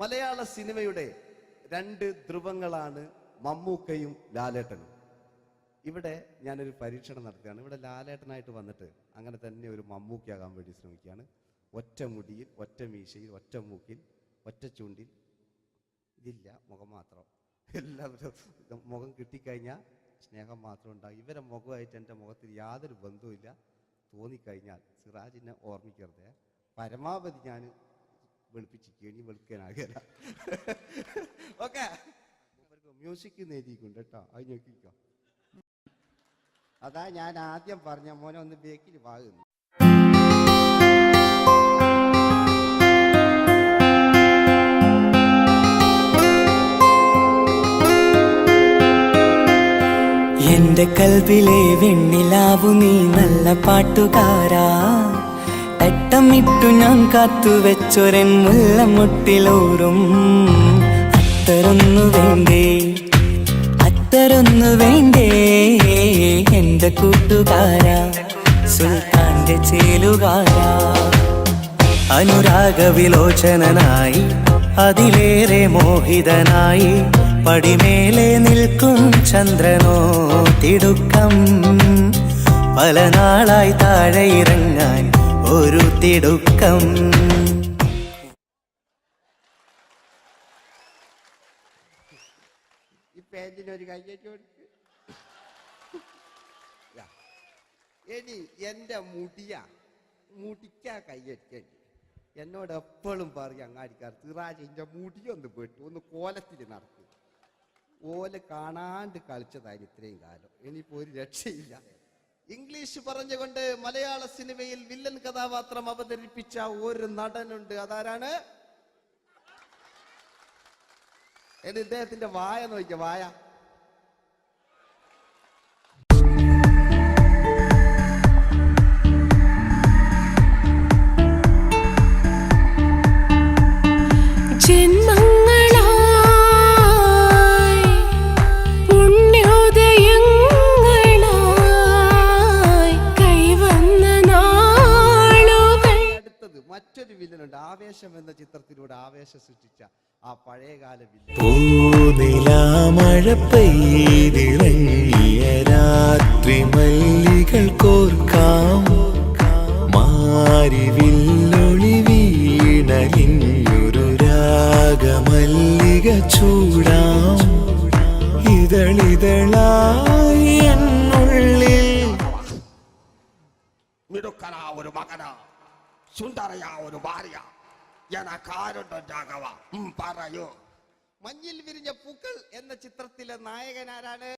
മലയാള സിനിമയുടെ രണ്ട് ധ്രുവങ്ങളാണ് മമ്മൂക്കയും ലാലേട്ടനും. ഇവിടെ ഞാനൊരു പരീക്ഷണം നടത്തുകയാണ്. ഇവിടെ ലാലേട്ടനായിട്ട് വന്നിട്ട് അങ്ങനെ തന്നെ ഒരു മമ്മൂക്കയാകാൻ വേണ്ടി ശ്രമിക്കുകയാണ്. ഒറ്റ മുടിയിൽ, ഒറ്റ മീശയിൽ, ഒറ്റ മൂക്കിൽ, ഒറ്റ ചൂണ്ടിൽ, ഇതില്ല, മുഖം മാത്രം. എല്ലാവരും മുഖം കിട്ടിക്കഴിഞ്ഞാൽ സ്നേഹം മാത്രം ഉണ്ടാകും. ഇവരെ മുഖമായിട്ട് എൻ്റെ മുഖത്തിൽ യാതൊരു ബന്ധവുമില്ല. തോന്നിക്കഴിഞ്ഞാൽ സിറാജിനെ ഓർമ്മിക്കരുത്. പരമാവധി ഞാൻ വെളുപ്പിച്ചിരിക്കുക, ഇനി വെളുക്കാനാകില്ല. ഓക്കെ, മ്യൂസിക് നേടിയിട്ടുണ്ട് കേട്ടോ, അത് നോക്കിക്കോ. അതാ ഞാൻ ആദ്യം പറഞ്ഞ മോനെ ഒന്ന് ബേക്കിൽ വാങ്ങുന്നു. എന്റെ കൽവിലെ വെണ്ണിലാവു നീ നല്ല പാട്ടുകാരാ, തട്ടമിട്ടു ഞാൻ കാത്തുവെച്ചൊരൻ മുല്ലമുട്ടിലോറും. അത്തരൊന്നു വേണ്ടേ, അത്തരൊന്നു വേണ്ടേ എന്റെ കൂട്ടുകാരാ, സുൽത്താന്റെ ചേലുകാരാ. അനുരാഗവിലോചനായി അതിലേറെ മോഹിതനായി പടിമേലെ നിൽക്കും ചന്ദ്രനോ തിടുക്കം. പല നാളായി താഴെ ഇറങ്ങാൻ ഒരു തിടുക്കം. ഈ പേജിനൊരു കയ്യേറ്റ് കൊടുക്ക്. എടി എന്റെ മുടിക്കാ കയ്യേറ്റേണ്ടി. എന്നോട് എപ്പോഴും പറയും അങ്ങാടിക്കാർ, സിറാജ് എന്റെ മുടിയൊന്ന് പെട്ടു, ഒന്ന് കോലത്തിൽ നടക്കും. ഓല് കാണാണ്ട് കളിച്ചതായിരുന്നു ഇത്രയും കാലം. ഇനിയിപ്പോ ഒരു രക്ഷയില്ല. ഇംഗ്ലീഷ് പറഞ്ഞുകൊണ്ട് മലയാള സിനിമയിൽ വില്ലൻ കഥാപാത്രം അവതരിപ്പിച്ച ഒരു നടനുണ്ട്. അതാരാണ്? ഇദ്ദേഹത്തിന്റെ വായ നോക്കിയ വായ. മറ്റൊരു വില്ലനുണ്ട്. ആവേശം എന്ന ചിത്രത്തിലൂടെ ആവേശം സൃഷ്ടിച്ച ആ പഴയകാല വില്ലൻ. മഴ പെയ്തിറങ്ങിയ രാത്രി മല്ലികൾ കോർക്കാം, മാരിവില്ലൊളി വീണലിഞ്ഞൊരു രാഗമല്ലിക ചൂടാം. ഇതളിതളായി എന്നുള്ളിൽ മിടുക്കനാ ഒരു മകനാ, സുന്ദരയാ ഒരു ഭാര്യ, എനക്കാരുണ്ടോ രാഘവ പറയൂ. മഞ്ഞിൽ വിരിഞ്ഞ പൂക്കൾ എന്ന ചിത്രത്തിലെ നായകനാരാണ്?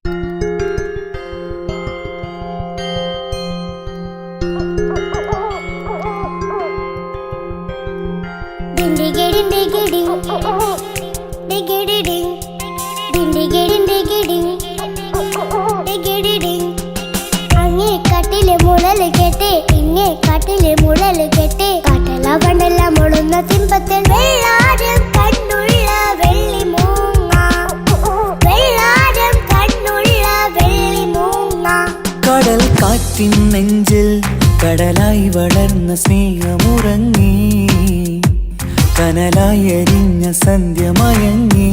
കാട്ടിലെ മുളല് കേട്ടേ, ഇങ്ങേ കാട്ടിലെ മുളല് കേട്ടേ, കാട്ടല പണ്ടല്ല മുളുന്ന സിംഹത്തിൽ വെള്ളാരം കണ്ണുള്ള വെള്ളി മൂങ്ങ, വെള്ളാരം കണ്ണുള്ള വെള്ളി മൂങ്ങ. കടൽ കാറ്റിൻ നെഞ്ചിൽ കടലായി വളർന്ന സ്നേഹമുറങ്ങി, കനലായി എരിഞ്ഞ സന്ധ്യ മയങ്ങി.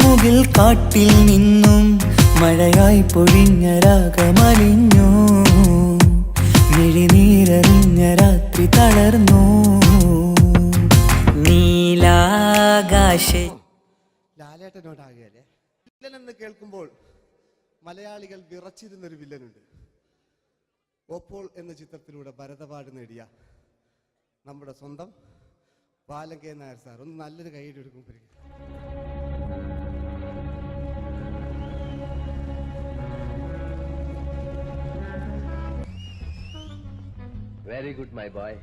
മുകിൽ കാട്ടിൽ നിന്നും മഴയായി പൊഴിഞ്ഞ രാഗമലിഞ്ഞു, മിഴിനീരറിഞ്ഞ രാത്രി തളർന്നു. നീലാകാശ ലാലേട്ടനോടാകല്ലേ വില്ലൻ എന്ന് കേൾക്കുമ്പോൾ മലയാളികൾ വിറച്ചിരുന്നൊരു വില്ലനുണ്ട്. ഓപ്പോൾ എന്ന ചിത്രത്തിലൂടെ ഭരതവാട് നേടിയ നമ്മുടെ സ്വന്തം ബാലൻ കെ നായർ സാർ. ഒന്ന് നല്ലൊരു കൈയ്യടി എടുക്കുമ്പോൾ വെരി ഗുഡ് മൈ ബോയ്.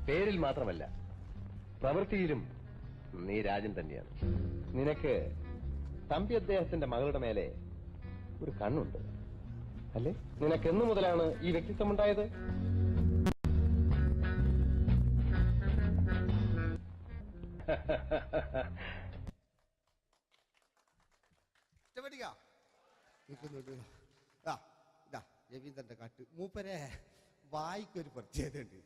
പേരിൽ മാത്രമല്ല പ്രവൃത്തിയിലും നീ രാജൻ തന്നെയാണ്. നിനക്ക് തമ്പി അദ്ദേഹത്തിന്റെ മകളുടെ മേലെ ഒരു കണ്ണുണ്ട് അല്ലേ? നിനക്ക് എന്നു മുതലാണ് ഈ വ്യക്തിത്വം ഉണ്ടായത്? രവീന്ദ്രന്റെ കാട്ട് മൂപ്പരെ വായിക്കൊരു പ്രത്യേകത ഉണ്ട്.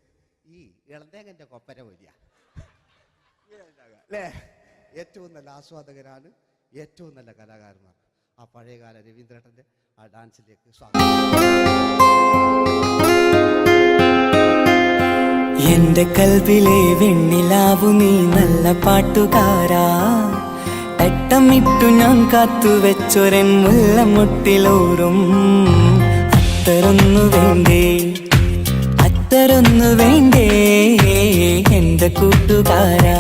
ഈ ഇളന്തേങ്ങന്റെ കൊപ്പര വലിയ അല്ലേ? ഏറ്റവും നല്ല ആസ്വാദകരാണ് ഏറ്റവും നല്ല കലാകാരന്മാർ. ആ പഴയകാല രവീന്ദ്രേട്ടൻ്റെ ആ ഡാൻസിലേക്ക് സ്വാഗതം. എന്റെ കൽവിലെ വെണ്ണിലാവു നീ നല്ല പാട്ടുകാരാ, തട്ടമിട്ടു ഞാൻ കാത്തു വെച്ചൊരൻ മുല്ലമുട്ടിലോറും അത്തരൊന്നു വേണ്ടേ, അത്തരൊന്നു വേണ്ടേ എന്റെ കൂട്ടുകാരാ,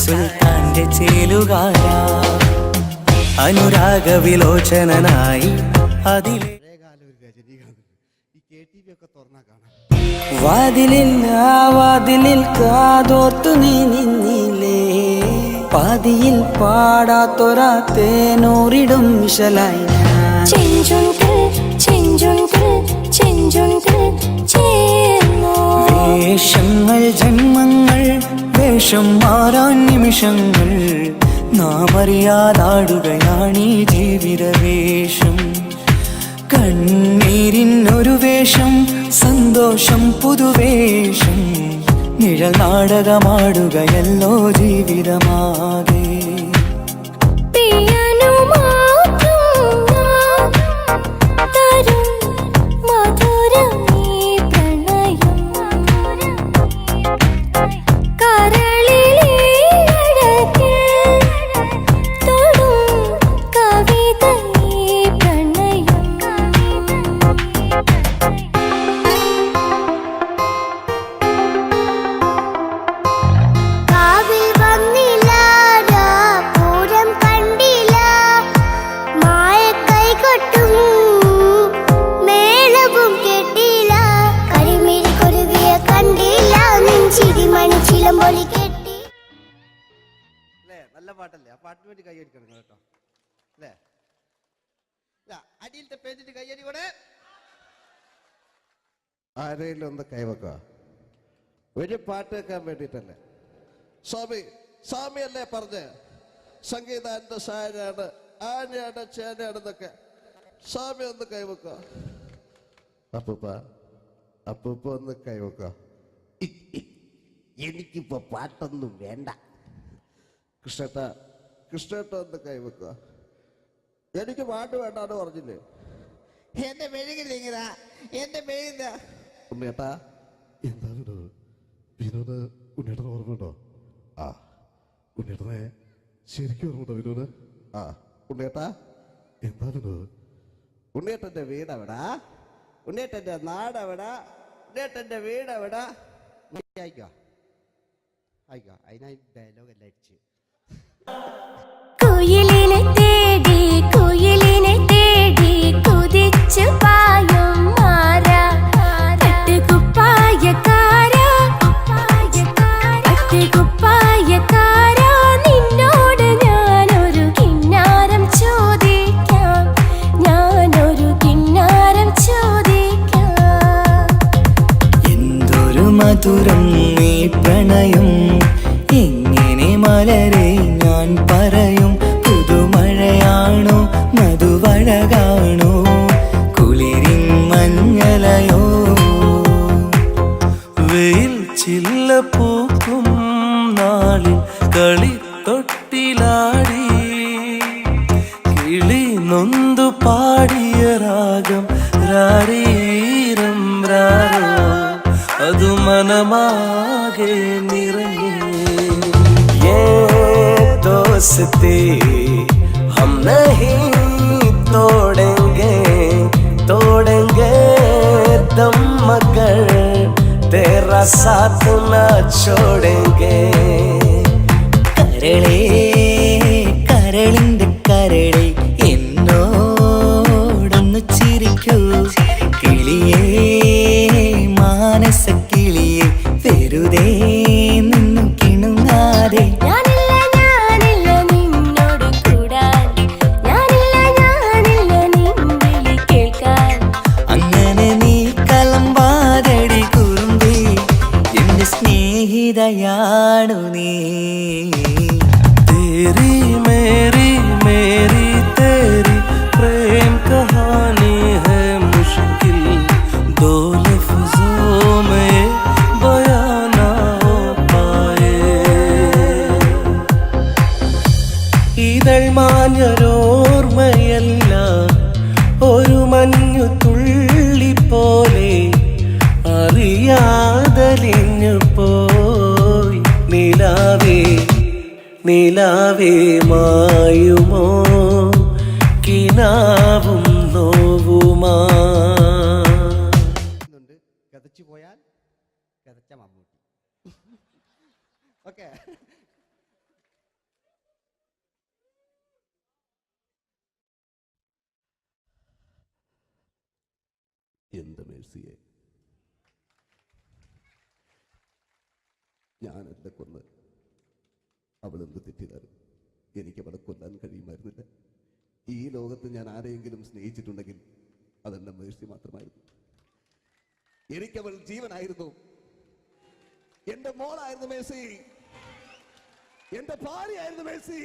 സുൽത്താന്റെ ചേലുകാരാ, അനുരാഗവിലോചനായി അതിലെ പഴയകാല ഒരു രജനീകാന്ത്. ഈ KTV ഒക്കെ തുറന്നാ കാണാം. വാതിലിൽ ആ വാതിലിൽ കാതോർത്തു നീ നിന്നില്ലേ, പാതിയിൽ പാടാത്തൊരാ തേനൂറിടും വിശലായി വേഷങ്ങൾ ജന്മങ്ങൾ വേഷം മാറാൻ നിമിഷങ്ങൾ നാം അറിയാതാടുകയാണീ ജീവിതവേഷം. കണ്ണീരിനൊരു വേഷം സന്തോഷം പുതുവേഷം, നിഴൽ നാടകമാടുകയല്ലോ ജീവിതമാകെ. അല്ലേ? നല്ല പാട്ടല്ലേ? ആ പാട്ടിന് വേണ്ടി കൈയടിക്കണം കേട്ടോ. അല്ലേ? അടിയിലത്തെ പേജിന്റെ കൈയടി കൂടെ ആരെങ്കിലും ഒന്ന് കൈവക്കുക. ഒരു പാട്ട് വെക്കാൻ വേണ്ടിട്ടല്ലേ? സ്വാമിയല്ലേ പറഞ്ഞ് സംഗീത എന്റെ സാരാണ് ആനയാണ് ചേനയാണെന്നൊക്കെ. സ്വാമി ഒന്ന് കൈവക്കുക. അപ്പൂപ്പ ഒന്ന് കൈവക്കുക. എനിക്കിപ്പോ പാട്ടൊന്നും വേണ്ട. കൃഷ്ണേട്ട ഒന്ന് കൈവെക്കുക. എനിക്ക് പാട്ട് വേണ്ടാന്ന് പറഞ്ഞില്ലേ? എന്റെ മെഴുകില്ല എന്റെ മെഴുകില്ല. ഉണ്ണേട്ടാ എന്താ വിനോദ്? ഉണ്ണേട്ടന് ഓർമ്മയുണ്ടോ? ആ ഉണ്ണേട്ടനെ ശരിക്കും ഓർമ്മയുണ്ടോ വിനോദ്? ആ ഉണ്ണേട്ടാ എന്താ വിനോദ്? ഉണ്ണേട്ടന്റെ വീടെവിടാ? ഉണ്ണേട്ടന്റെ നാടെവിടാ? ഉണ്ണേട്ടന്റെ വീടെവിടാ? അയക്കോ അതിനായി ഡയലോഗ് എല്ലാം അടിച്ച്. കുയിലിനെ തേടി കുതിച്ചു പായും മാറാ, പട്ടുകുപ്പായക്കാരാ, നിന്നോട് ഞാനൊരു കിന്നാരം ചോദിക്കാം, എന്തൊരു മധുരം നീ പ്രണയം, എങ്ങനെ മലരെ ഞാൻ പറയും, പുതുമഴയാണോ മധുവഴകാണോ കുളിരിൻ മഞ്ഞലയോ, വെയിൽ ചില്ല പൂക്കും നാളിൽ കളിത്തൊട്ടിലാടി കിളി നൊന്തു പാടിയ രാഗം രാരീരം രാരോ, അത് മനമാകെ നിറഞ്ഞേ. दोस्ती हम नहीं तोड़ेंगे दम मगर तेरा साथ न छोड़ेंगे. കരളേ കരളിന്റെ കരളെ എന്നോടൊന്ന് ചിരിക്കൂ, കിളിയേ മാനസ കിളിയെ വെറുതെ നിന്നു കിണുങ്ങാതെ. സ്നേഹിതയാണു നീ. तेरी मेरी मेरी तेरी प्रेम कहानी है मुश्किल നിലാവേ മായുമോ കിനാവും നോവുമാ. കഥച്ചു പോയാൽ കഥച്ച മമ്മൂട്ടി. ഓക്കെ, എന്റെ മേഴ്സിയെ, ഞാനല്ല കൊന്ന്, അവളെന്ത് തെറ്റിയതാണ്. എനിക്ക് അവളെ കൊല്ലാൻ കഴിയുമായിരുന്നില്ല. ഈ ലോകത്ത് ഞാൻ ആരെയെങ്കിലും സ്നേഹിച്ചിട്ടുണ്ടെങ്കിൽ അതെന്റെ മേഴ്സി മാത്രമായിരുന്നു. എനിക്കവൾ ജീവനായിരുന്നു, എന്റെ മോളായിരുന്നു മേഴ്സി, എന്റെ ഭാര്യയായിരുന്നു മേഴ്സി,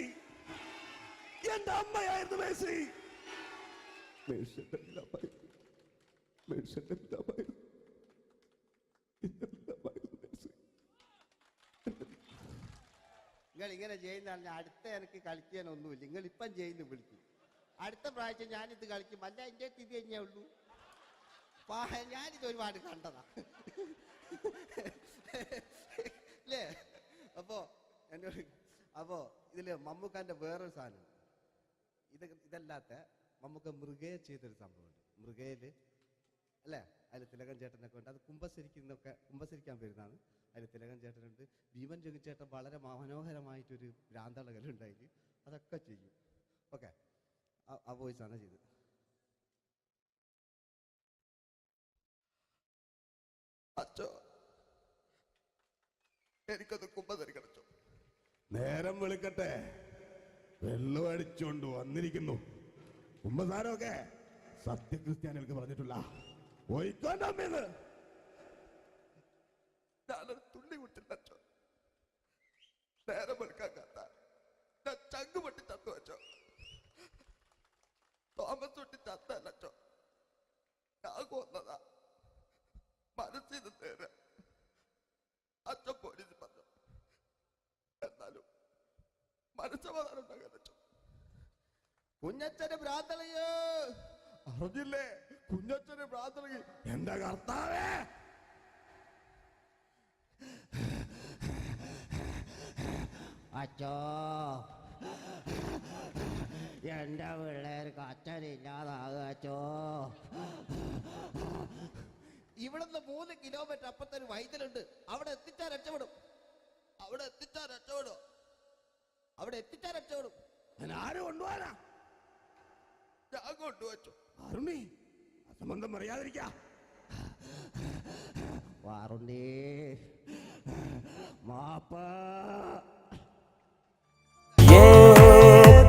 എന്റെ അമ്മയായിരുന്നു മേഴ്സി. നിങ്ങൾ ഇങ്ങനെ ചെയ്യുന്നതാണ്. അടുത്ത എനിക്ക് കളിക്കാനൊന്നുമില്ല. നിങ്ങൾ ഇപ്പം ചെയ്യുന്നു വിളിക്കും. അടുത്ത പ്രാവശ്യം ഞാനിത് കളിക്കും. അല്ല, എൻ്റെ ഇത് തന്നെയേ ഉള്ളൂ. ഞാനിത് ഒരുപാട് കണ്ടതാ അല്ലേ? അപ്പോ ഇതില് മമ്മൂക്കാന്റെ വേറൊരു സാധനം, ഇതല്ലാത്ത മമ്മൂക്ക മൃഗയെ ചെയ്തൊരു സംഭവമുണ്ട്. മൃഗയില് അല്ലേ, അതിൽ തിലകൻ ചേട്ടനൊക്കെ ഉണ്ട്. അത് കുമ്പസരിക്കാൻ വരുന്നതാണ്. അതിൽ തിലകൻ ചേട്ടനുണ്ട്, ഭീമൻ ജഗൻ ചേട്ടൻ വളരെ മനോഹരമായിട്ടൊരു ഭ്രാന്തളകലുണ്ടായി. അതൊക്കെ ചെയ്യും. ഓക്കെ, ആ വോയിസാണ് ചെയ്തത്. അച്ചോ, എനിക്കത് കുമ്പസരിക്കണച്ചോ. നേരം വെളുക്കട്ടെ, വെള്ളം അടിച്ചുകൊണ്ട് വന്നിരിക്കുന്നു. കുമ്പസാരമൊക്കെ സത്യക്രിസ്ത്യാനികൾക്ക് പറഞ്ഞിട്ടുള്ള ഒഴിക്കൊണ്ടമ്മേന്ന് ഞാനൊരു തുള്ളി വിട്ടില്ലച്ചോ. നേരം വെളുക്കാൻ കാത്ത ഞാൻ ചങ്ക് പൊട്ടി ചത്തു വെച്ചോ. തോമസ് തൊട്ടി ചത്തല്ലച്ചോ, ഞാൻ കൊന്നതാ. മനസ്സിൽ നേരെ അച്ഛൻ പോലീസ് പറഞ്ഞു. എന്നാലും മനസ്സമാധാനം ഉണ്ടാകാനോ. കുഞ്ഞച്ഛന് ഭ്രാന്തളയോ അറിഞ്ഞില്ലേ? കുഞ്ഞച്ഛന് ഭ്രാന്തളകി. എന്റെ കർത്താവേ, അച്ചോ, എന്റെ പിള്ളേർക്ക് അച്ഛനില്ലാതാകച്ചോ. ഇവിടുന്ന് 3 കിലോമീറ്റർ അപ്പത്തൊരു വൈദ്യുണ്ട്. അവിടെ എത്തിച്ചാൽ രക്ഷപ്പെടും. ആരും കൊണ്ടുപോകാനാ? ഞാൻ കൊണ്ടുവച്ചു. ആരുണ്ണി, അസംബന്ധം പറയാതിരിക്ക. വാറുണ്ണി, മാപ്പ.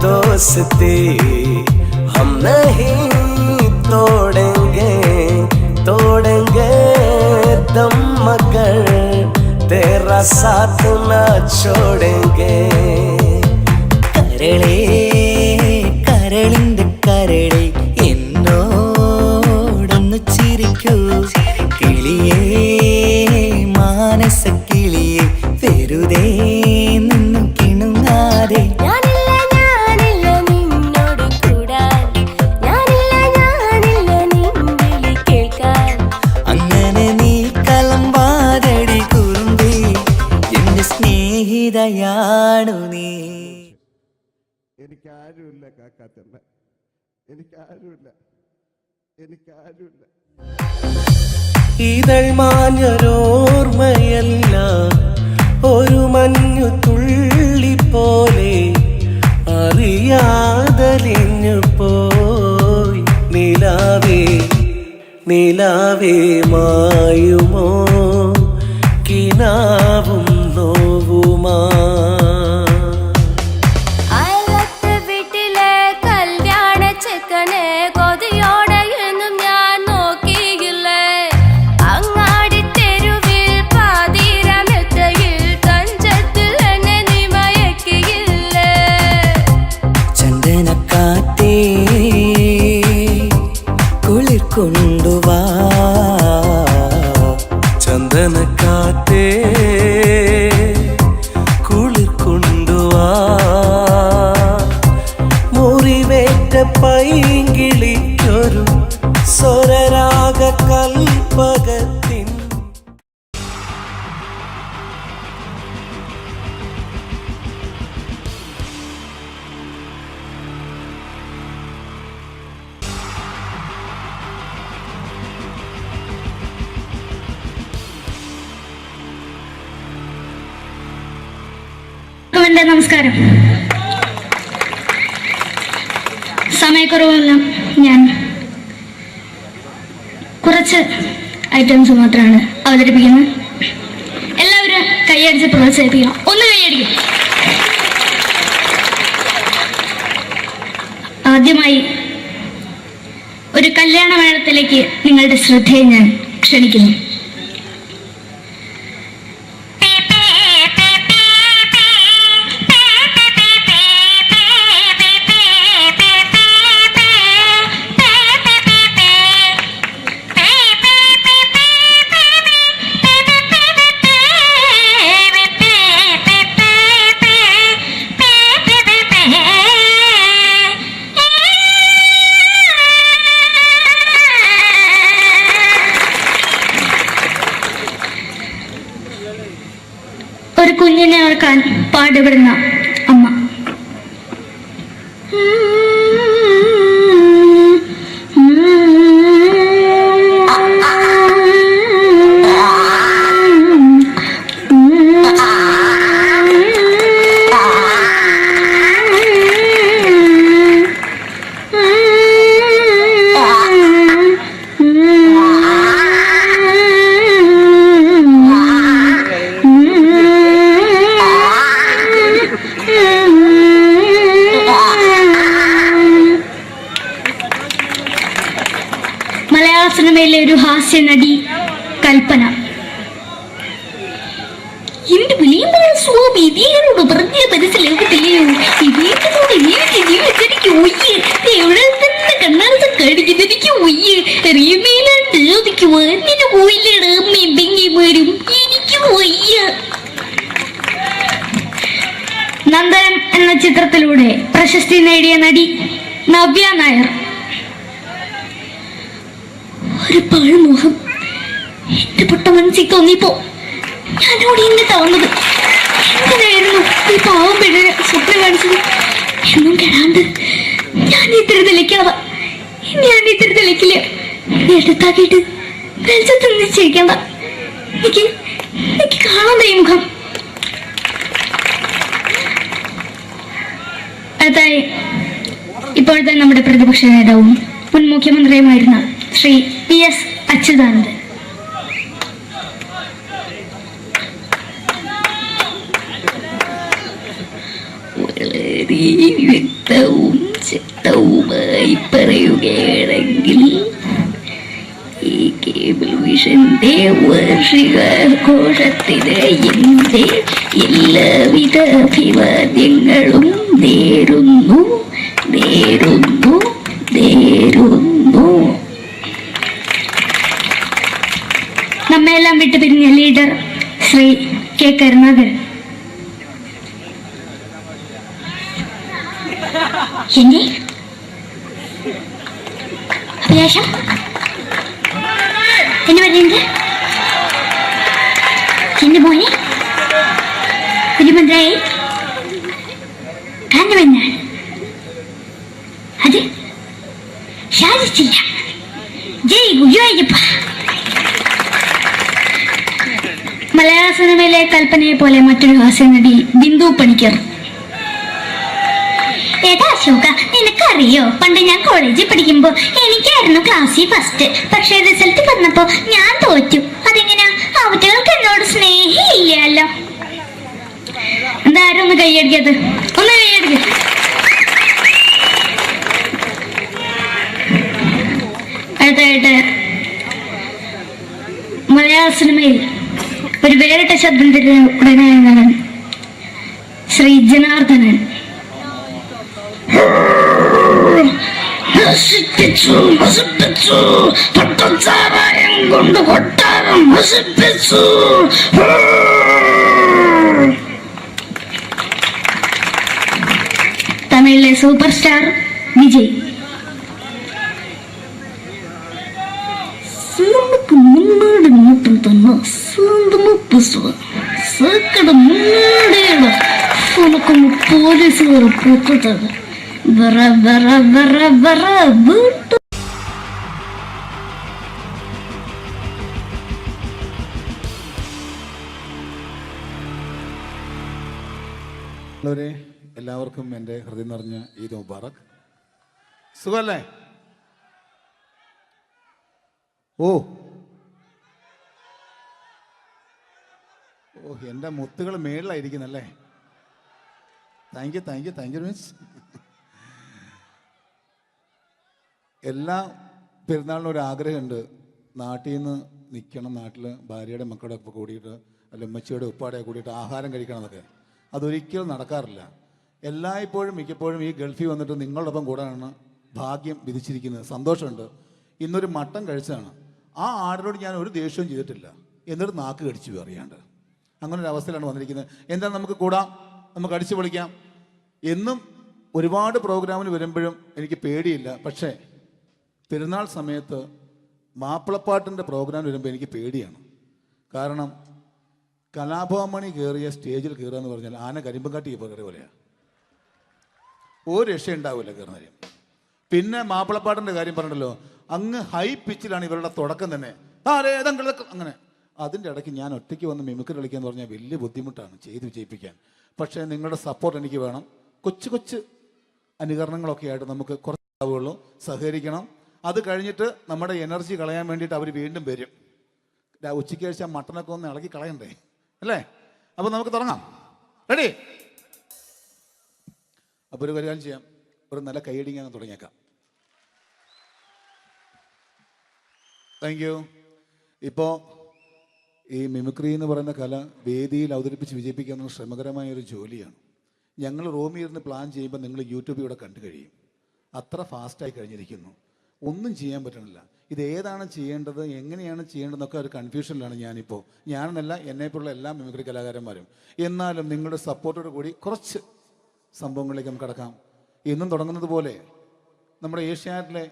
दोस्ती हम नहीं तोड़ेंगे, तोड़ेंगे दम मगर तेरा साथ न छोड़ेंगे. കരളേ കരളിന്റെ കരളെ എന്നോടൊന്നു ചിരിക്കൂ. കിളിയേ മാനസ കിളിയെ വെറുതെ നിന്നു കിണുങ്ങാതെ. സ്നേഹിതയാണു നീ. എനിക്കാരുമില്ല കാക്കാത്തമ്മ, എനിക്കാരുമില്ല. ഇതൾ മാഞ്ഞൊരോർമ്മയല്ല, ഒരു മഞ്ഞു തുള്ളി പോലെ അറിയാതലിഞ്ഞു പോയി. നിലാവേ നിലാവേ മായുമോ കിനാവും നോവുമാ. വീട്ടിലെ കല്യാണ ചെക്കനെ കൊതിയോടെ എന്നും ഞാൻ നോക്കിയില്ലേ. അങ്ങാടി തെരുവിൽ പാതിരമെത്തയിൽ തഞ്ചത്തിൽ എന്നെ നീ മയക്കിയില്ലേ. ചന്ദനക്കാറ്റേ കുളിർ കൊണ്ടുവാ, ചന്ദനക്കാറ്റേ കുളിർ കൊണ്ടുവാ. മുറിവേറ്റ പൈങ്കിളിക്കൊരു സ്വരരാഗ കൽപ്പകത്തിൻ. എല്ലാവർക്കും എൻ്റെ നമസ്കാരം. സമയക്കുറവെല്ലാം ഞാൻ കുറച്ച് ഐറ്റംസ് മാത്രമാണ് അവതരിപ്പിക്കുന്നത്. എല്ലാവരും കൈയടിച്ച് പ്രോത്സാഹിപ്പിക്കണം. ഒന്ന് കൈയടിക്കും. ആദ്യമായി ഒരു കല്യാണ മേളത്തിലേക്ക് നിങ്ങളുടെ ശ്രദ്ധയെ ഞാൻ ക്ഷണിക്കുന്നു. ഒരു കുഞ്ഞിനെ ഓർക്കാൻ പാടുപെടുന്ന അമ്മ. മലയാള സിനിമയിലെ ഒരു ഹാസ്യ നടി കൽപ്പന. എന്റെ വിളിയമ്പല സ്വാമി ഇതിനോട് പറഞ്ഞ മനസ്സിലാക്കത്തില്ലയോ? ഇതേക്കോട് ജീവിച്ചെനിക്ക് ഒയ്യ്, എവിടെ തന്നെ കണ്ണാടത്ത് കടിക്കുന്നത് എനിക്ക് ഒയ്യ്, അറിയമേലാണ്ട് എനിക്ക് വന്നിന് പോയില്ലേടാ അമ്മയും പെങ്ങിമാരും, എനിക്ക് ഒയ്യ. നന്ദനം എന്ന ചിത്രത്തിലൂടെ പ്രശസ്തി നേടിയ നടി നവ്യ നായർ. ഒരു പാഴ്മോഹം എന്റെ പൊട്ട മനസ്സിൽ തോന്നിയപ്പോ ഞാനോട് ഇങ്ങോട്ടാ വന്നത്. എന്തിനായിരുന്നു ഈ പാവം പെണ്ണിനെ സ്വപ്നം കാണിച്ചത്? എന്നും കെടാണ്ട് ഞാൻ ഇത്തരത്തിലേക്കാവാ. ഞാൻ ഇത്തരത്തിലേക്കില്ല. എടുത്താക്കിയിട്ട് വെളിച്ചത്ത് നിശ്ചയിക്കണ്ട. എനിക്ക് കാണാൻ ഈ മുഖം. അടുത്തായി ഇപ്പോഴത്തെ നമ്മുടെ പ്രതിപക്ഷ നേതാവും മുൻ മുഖ്യമന്ത്രിയുമായിരുന്ന ശ്രീ PS അച്യുതാനന്ദൻ. വളരെ വ്യക്തവും ശക്തവുമായി പറയുകയാണെങ്കിൽ ഈ കേബിൾ വിഷന്റെ വാർഷികാഘോഷത്തിന് എന്റെ എല്ലാവിധ അഭിവാദ്യങ്ങളും നേരുന്നു. നമ്മയെല്ലാം വിട്ടുപിരിഞ്ഞ ലീഡർ ശ്രീ K. കരുണാകരൻ. എന്നെ അഭിലാഷം എന്ന് പറയുന്നത് എന്റെ മോനെ ഒരു മന്ത്രായി കാണുമെന്നാണ്. അത് സാധിച്ചില്ല. ജയ് ഗുരുവായൂരപ്പ. മലയാള സിനിമയിലെ കൽപ്പനയെ പോലെ മറ്റൊരു ഹാസ്യ നടി ബിന്ദു പണിക്കർ. ഏതാ അശോക, നിനക്കറിയോ പണ്ട് ഞാൻ കോളേജിൽ പഠിക്കുമ്പോ എനിക്കായിരുന്നു ക്ലാസ്സിൽ ഫസ്റ്റ്. പക്ഷെ റിസൾട്ട് വന്നപ്പോ ഞാൻ തോറ്റു. അതെങ്ങനെയാ? അവറ്റകൾക്ക് എന്നോട് സ്നേഹമില്ലല്ലോ. എന്താരും ഒന്ന് കൈയടിക്കത്? ഒന്ന് കൈയടിക്ക. അടുത്തായിട്ട് മലയാള സിനിമയിൽ ഒരു വേറിട്ട ശബ്ദത്തിന്റെ ഉടനായ നടൻ ശ്രീ ജനാർദ്ദനൻ. കൊണ്ട് കൊട്ടാരം നശിപ്പിച്ചു. തമിഴിലെ സൂപ്പർ സ്റ്റാർ വിജയ്. മുന്നോടി മൂട്ടം തന്നെ സ്വന്തമോ പുസ്തക സക്കട മുന്നോടിയുള്ള ഉനക്കൊന്ന് പോലീസുകാർ പൊത്തത് വറ വറ വറ വറ വീട്ടു. ഉള്ളവരെ എല്ലാവർക്കും എൻ്റെ ഹൃദയം നിറഞ്ഞ ഈദ് മുബാറക്. സുഖമല്ലേ? ഓ ഓ എൻ്റെ മുത്തുകൾ മേളിലായിരിക്കുന്നല്ലേ. Thank you miss. എല്ലാ പെരുന്നാളിനും ഒരു ആഗ്രഹമുണ്ട്, നാട്ടിൽ നിന്ന് നിൽക്കണം, നാട്ടിൽ ഭാര്യയുടെ മക്കളുടെ ഒപ്പം കൂടിയിട്ട് അല്ല ഉമ്മച്ചിയുടെ ഉപ്പാടെ കൂടിയിട്ട് ആഹാരം കഴിക്കണം എന്നൊക്കെ. അതൊരിക്കലും നടക്കാറില്ല. എല്ലായ്പ്പോഴും മിക്കപ്പോഴും ഈ ഗൾഫിൽ വന്നിട്ട് നിങ്ങളോടൊപ്പം കൂടാനാണ് ഭാഗ്യം വിധിച്ചിരിക്കുന്നത്. സന്തോഷമുണ്ട്. ഇന്നൊരു മട്ടൻ കഴിച്ചതാണ്. ആ ആടിനോട് ഞാൻ ഒരു ദേഷ്യവും ചെയ്തിട്ടില്ല, എന്നിട്ട് നാക്ക് കടിച്ചു അറിയാണ്ട്. അങ്ങനെ ഒരു അവസ്ഥയിലാണ് വന്നിരിക്കുന്നത്. എന്താണ്, നമുക്ക് കൂടാം, നമുക്ക് അടിച്ചു പൊളിക്കാം എന്നും ഒരുപാട് പ്രോഗ്രാമിന് വരുമ്പോഴും എനിക്ക് പേടിയില്ല. പക്ഷേ പെരുന്നാൾ സമയത്ത് മാപ്പിളപ്പാട്ടിൻ്റെ പ്രോഗ്രാം വരുമ്പോൾ എനിക്ക് പേടിയാണ്. കാരണം കലാഭവമണി കയറിയ സ്റ്റേജിൽ കയറുക എന്ന് പറഞ്ഞാൽ ആന കരിമ്പം കാട്ടി കയറിയ പോലെയാണ്. ഒരു രക്ഷ ഉണ്ടാവില്ല കയറുന്നവരും. പിന്നെ മാപ്പിളപ്പാട്ടിൻ്റെ കാര്യം പറഞ്ഞല്ലോ, അങ്ങ് ഹൈ പിച്ചിലാണ് ഇവരുടെ തുടക്കം തന്നെ. അങ്ങനെ അതിൻ്റെ ഇടയ്ക്ക് ഞാൻ ഒറ്റയ്ക്ക് വന്ന് മിമിക്രി കളിക്കാന്ന് പറഞ്ഞാൽ വലിയ ബുദ്ധിമുട്ടാണ് ചെയ്ത് വിജയിപ്പിക്കാൻ. പക്ഷേ നിങ്ങളുടെ സപ്പോർട്ട് എനിക്ക് വേണം. കൊച്ചു കൊച്ചു അനുകരണങ്ങളൊക്കെ ആയിട്ട് നമുക്ക് കുറച്ചാവുള്ളൂ, സഹകരിക്കണം. അത് കഴിഞ്ഞിട്ട് നമ്മുടെ എനർജി കളയാൻ വേണ്ടിയിട്ട് അവർ വീണ്ടും വരും. ഉച്ചയ്ക്ക് കഴിച്ചാൽ മട്ടനൊക്കെ ഒന്ന് ഇളക്കി കളയണ്ടേ അല്ലേ? അപ്പോൾ നമുക്ക് തുടങ്ങാം. റെഡി? അപ്പോൾ ഒരു കാര്യം ചെയ്യാം, ഒരു നല്ല കൈയടിങ്ങാൻ തുടങ്ങിയേക്കാം. Thank you. ഇപ്പോൾ ഈ മിമിക്രി എന്ന് പറയുന്ന കല വേദിയിൽ അവതരിപ്പിച്ച് വിജയിപ്പിക്കുക എന്ന ശ്രമകരമായൊരു ജോലിയാണ്. ഞങ്ങൾ റൂമിൽ ഇരുന്ന് പ്ലാൻ ചെയ്യുമ്പോൾ നിങ്ങൾ യൂട്യൂബിൽ ഇവിടെ കണ്ടു കഴിയും. അത്ര ഫാസ്റ്റായി കഴിഞ്ഞിരിക്കുന്നു, ഒന്നും ചെയ്യാൻ പറ്റണില്ല. ഇത് ഏതാണ് ചെയ്യേണ്ടത്, എങ്ങനെയാണ് ചെയ്യേണ്ടതെന്നൊക്കെ ഒരു കൺഫ്യൂഷനിലാണ് ഞാനിപ്പോൾ. ഞാനെന്നല്ല, എന്നെപ്പോലുള്ള എല്ലാ മിമിക്രി കലാകാരന്മാരും. എന്നാലും നിങ്ങളുടെ സപ്പോർട്ടോട് കൂടി കുറച്ച് സംഭവങ്ങളിലേക്ക് നമുക്ക് കടക്കാം. എന്നും തുടങ്ങുന്നത് പോലെ നമ്മുടെ ഏഷ്യാനെറ്റിലെ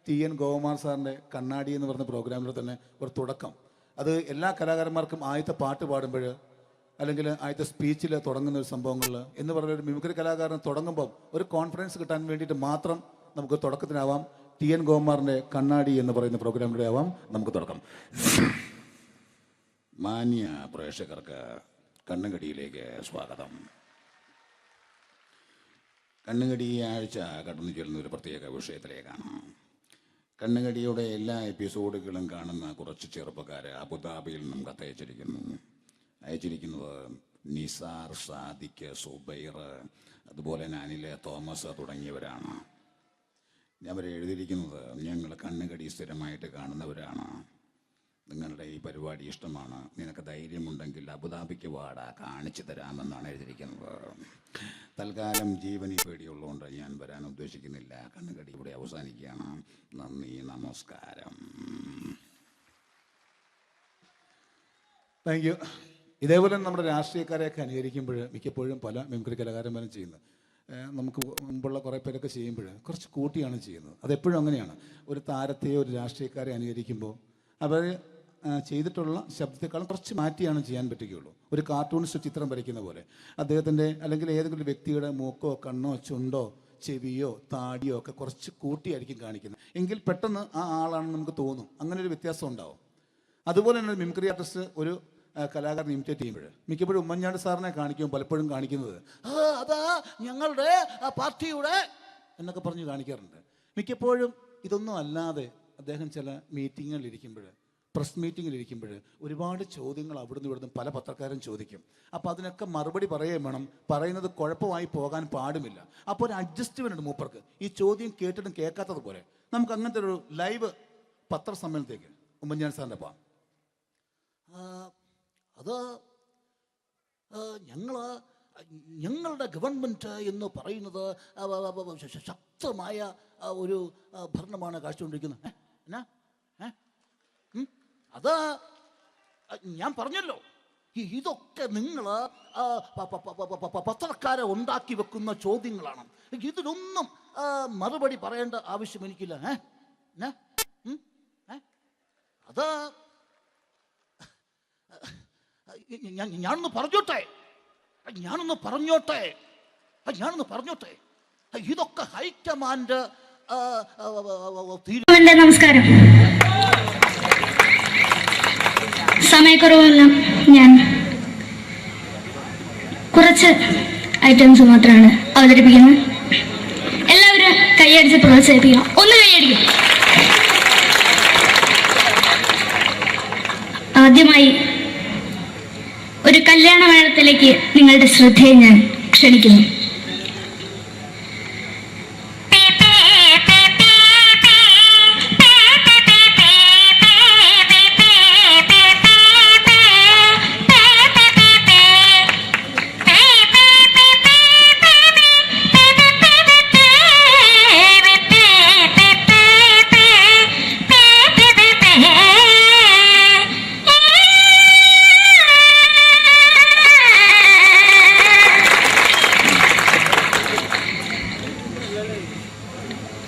TN ഗോകുമാർ സാറിൻ്റെ കണ്ണാടി എന്ന് പറഞ്ഞ പ്രോഗ്രാമിൽ തന്നെ ഒരു തുടക്കം. അത് എല്ലാ കലാകാരന്മാർക്കും ആദ്യത്തെ പാട്ട് പാടുമ്പോൾ അല്ലെങ്കിൽ ആദ്യത്തെ സ്പീച്ചിൽ തുടങ്ങുന്ന ഒരു സംഭവങ്ങളിൽ എന്ന് പറഞ്ഞ ഒരു മിമിക്രി കലാകാരൻ തുടങ്ങുമ്പോൾ ഒരു കോൺഫിഡൻസ് കിട്ടാൻ വേണ്ടിയിട്ട് മാത്രം നമുക്ക് തുടക്കത്തിനാവാം. TN ഗോകുമാറിൻ്റെ കണ്ണാടി എന്ന് പറയുന്ന പ്രോഗ്രാമിലൂടെ ആവാം നമുക്ക് തുടക്കം. മാന്യ പ്രേക്ഷകർക്ക് കണ്ണുകടിയിലേക്ക് സ്വാഗതം. കണ്ണുകടി ഈ ആഴ്ച കടന്നു ചെല്ലുന്ന ഒരു പ്രത്യേക വിഷയത്തിലേക്കാണ്. കണ്ണുകടിയുടെ എല്ലാ എപ്പിസോഡുകളും കാണുന്ന കുറച്ച് ചെറുപ്പക്കാർ അബുദാബിയിൽ നിന്നും കത്തയച്ചിരിക്കുന്നു. അയച്ചിരിക്കുന്നത് നിസാർ, സാദിഖ്, സുബൈർ, അതുപോലെ അനിൽ, തോമസ് തുടങ്ങിയവരാണ്. അവർ എഴുതിയിരിക്കുന്നത്, ഞങ്ങൾ കണ്ണുകടി സ്ഥിരമായിട്ട് കാണുന്നവരാണ്. നിങ്ങളുടെ ഈ പരിപാടി ഇഷ്ടമാണ്, നിനക്ക് ധൈര്യമുണ്ടെങ്കിൽ അബുദാബിക്ക് വാട, കാണിച്ചു തരാമെന്നാണ് എഴുതിയിരിക്കുന്നത്. തൽക്കാലം ജീവനി പേടിയുള്ളതുകൊണ്ട് ഞാൻ വരാൻ ഉദ്ദേശിക്കുന്നില്ല. കണ്ണുകടി ഇവിടെ അവസാനിക്കുകയാണ്. നന്ദി, നമസ്കാരം. Thank you. ഇതേപോലെ നമ്മുടെ രാഷ്ട്രീയക്കാരെയൊക്കെ അനുകരിക്കുമ്പോൾ മിക്കപ്പോഴും പല മിമിക്രി കലാകാരന്മാരും ചെയ്യുന്നത്, നമുക്ക് മുമ്പുള്ള കുറേ പേരൊക്കെ ചെയ്യുമ്പോൾ കുറച്ച് കൂട്ടിയാണ് ചെയ്യുന്നത്. അതെപ്പോഴും അങ്ങനെയാണ്. ഒരു താരത്തെയോ ഒരു രാഷ്ട്രീയക്കാരെ അനുകരിക്കുമ്പോൾ അവർ ചെയ്തിട്ടുള്ള ശബ്ദത്തെക്കാളും കുറച്ച് മാറ്റിയാണ് ചെയ്യാൻ പറ്റുകയുള്ളൂ. ഒരു കാർട്ടൂണിസ്റ്റ് ചിത്രം വരയ്ക്കുന്ന പോലെ അദ്ദേഹത്തിൻ്റെ അല്ലെങ്കിൽ ഏതെങ്കിലും വ്യക്തിയുടെ മൂക്കോ കണ്ണോ ചുണ്ടോ ചെവിയോ താടിയോ ഒക്കെ കുറച്ച് കൂട്ടിയായിരിക്കും കാണിക്കുന്നത്. എങ്കിൽ പെട്ടെന്ന് ആ ആളാണെന്ന് നമുക്ക് തോന്നും. അങ്ങനെ ഒരു വ്യത്യാസം ഉണ്ടാവും. അതുപോലെ തന്നെ മിമിക്രി ആർട്ടിസ്റ്റ് ഒരു കലാകാരൻ ഇമിറ്റേറ്റ് ചെയ്യുമ്പോൾ മിക്കപ്പോഴും ഉമ്മൻചാണ്ടി സാറിനെ കാണിക്കും, പലപ്പോഴും കാണിക്കുന്നത് അതാ ഞങ്ങളുടെ പാർട്ടിയുടെ എന്നൊക്കെ പറഞ്ഞ് കാണിക്കാറുണ്ട്. മിക്കപ്പോഴും ഇതൊന്നും അല്ലാതെ അദ്ദേഹം ചില മീറ്റിങ്ങുകളിലിരിക്കുമ്പോൾ, പ്രസ് മീറ്റിങ്ങിലിരിക്കുമ്പോൾ ഒരുപാട് ചോദ്യങ്ങൾ അവിടുന്ന് ഇവിടുന്ന് പല പത്രക്കാരും ചോദിക്കും. അപ്പോൾ അതിനൊക്കെ മറുപടി പറയുകയും വേണം. പറയുന്നത് കുഴപ്പമായി പോകാൻ പാടുമില്ല. അപ്പോൾ ഒരു അഡ്ജസ്റ്റ്മെൻ്റ് ഉണ്ട് മൂപ്പർക്ക്. ഈ ചോദ്യം കേട്ടിട്ടും കേൾക്കാത്തത് പോലെ നമുക്ക് അങ്ങനത്തെ ഒരു ലൈവ് പത്രസമ്മേളനത്തേക്ക് ഉമ്മൻചാണ്ടി സാറിൻ്റെ ഒപ്പം അത് ഞങ്ങളുടെ ഗവൺമെൻറ് എന്ന് പറയുന്നത് ശക്തമായ ഒരു ഭരണമാണ് കാഴ്ചകൊണ്ടിരിക്കുന്നത്. എന്നാ അത് ഞാൻ പറഞ്ഞല്ലോ, ഇതൊക്കെ നിങ്ങൾ പത്രക്കാരെ ഉണ്ടാക്കി വെക്കുന്ന ചോദ്യങ്ങളാണ്. ഇതിനൊന്നും മറുപടി പറയേണ്ട ആവശ്യം എനിക്കില്ല. അത് ഞാനൊന്ന് പറഞ്ഞോട്ടെ ഇതൊക്കെ ഹൈക്കമാൻഡ്. നമസ്കാരം. സമയക്കുറവെല്ലാം ഞാൻ കുറച്ച് ഐറ്റംസ് മാത്രമാണ് അവതരിപ്പിക്കുന്നത്. എല്ലാവരും കൈയടിച്ച് പ്രോത്സാഹിപ്പിക്കണം. ഒന്ന് കൈയടിക്കും. ആദ്യമായി ഒരു കല്യാണമേളത്തിലേക്ക് നിങ്ങളുടെ ശ്രദ്ധയെ ഞാൻ ക്ഷണിക്കുന്നു.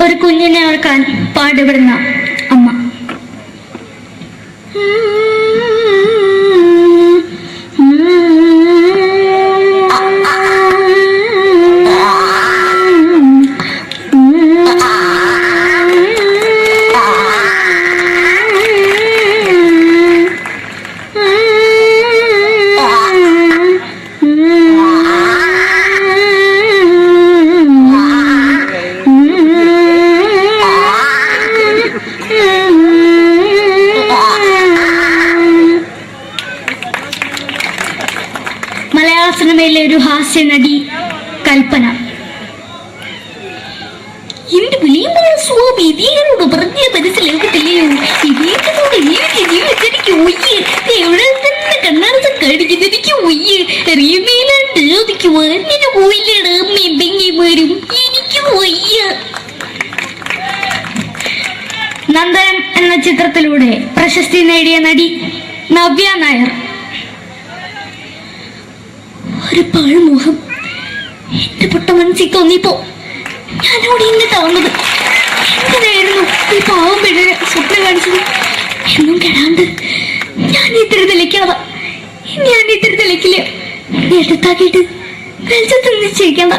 ഒരു കുഞ്ഞിനെ ഓർക്കാൻ പാടുപെടുന്ന അമ്മ. മലയാള സിനിമയിലെ ഒരു ഹാസ്യ നടി കൽപ്പന. എന്റെ വിളിയമ്പല സ്വാമി ഇതിനോട് പറഞ്ഞ മനസ്സിലാകത്തില്ലയോ? ഇതിനോട് എനിക്ക് ജീവിതത്തിലേക്ക് ഒയ്യ് എവിടെ തന്നെ കണ്ണാടത്ത് കടിക്കുന്നത് എനിക്ക് ഒയ്യ് അറിയമേലാണ്ട് എനിക്ക് വന്നിന് പോയില്ലേടാ അമ്മയും പെങ്ങിമാരും എനിക്ക് ഒയ്യ. നന്ദനം എന്ന ചിത്രത്തിലൂടെ പ്രശസ്തി നേടിയ നടി നവ്യ നായർ. ഒരു പഴമുഖം എന്റെ പൊട്ട മനസ്സിൽ തോന്നിയപ്പോ ഞാനോട് ഇങ്ങോട്ടാ വന്നത്. എന്തിനായിരുന്നു ഈ പാവം പെണ്ണിനെ സ്വപ്നം കാണിച്ചത്? എന്നും കെടാണ്ട് ഞാൻ ഇത്തിരി തെളിക്കാതെ എടുത്താക്കിയിട്ട് വെളിച്ചത്ത് നിശ്ചയിക്കണ്ട.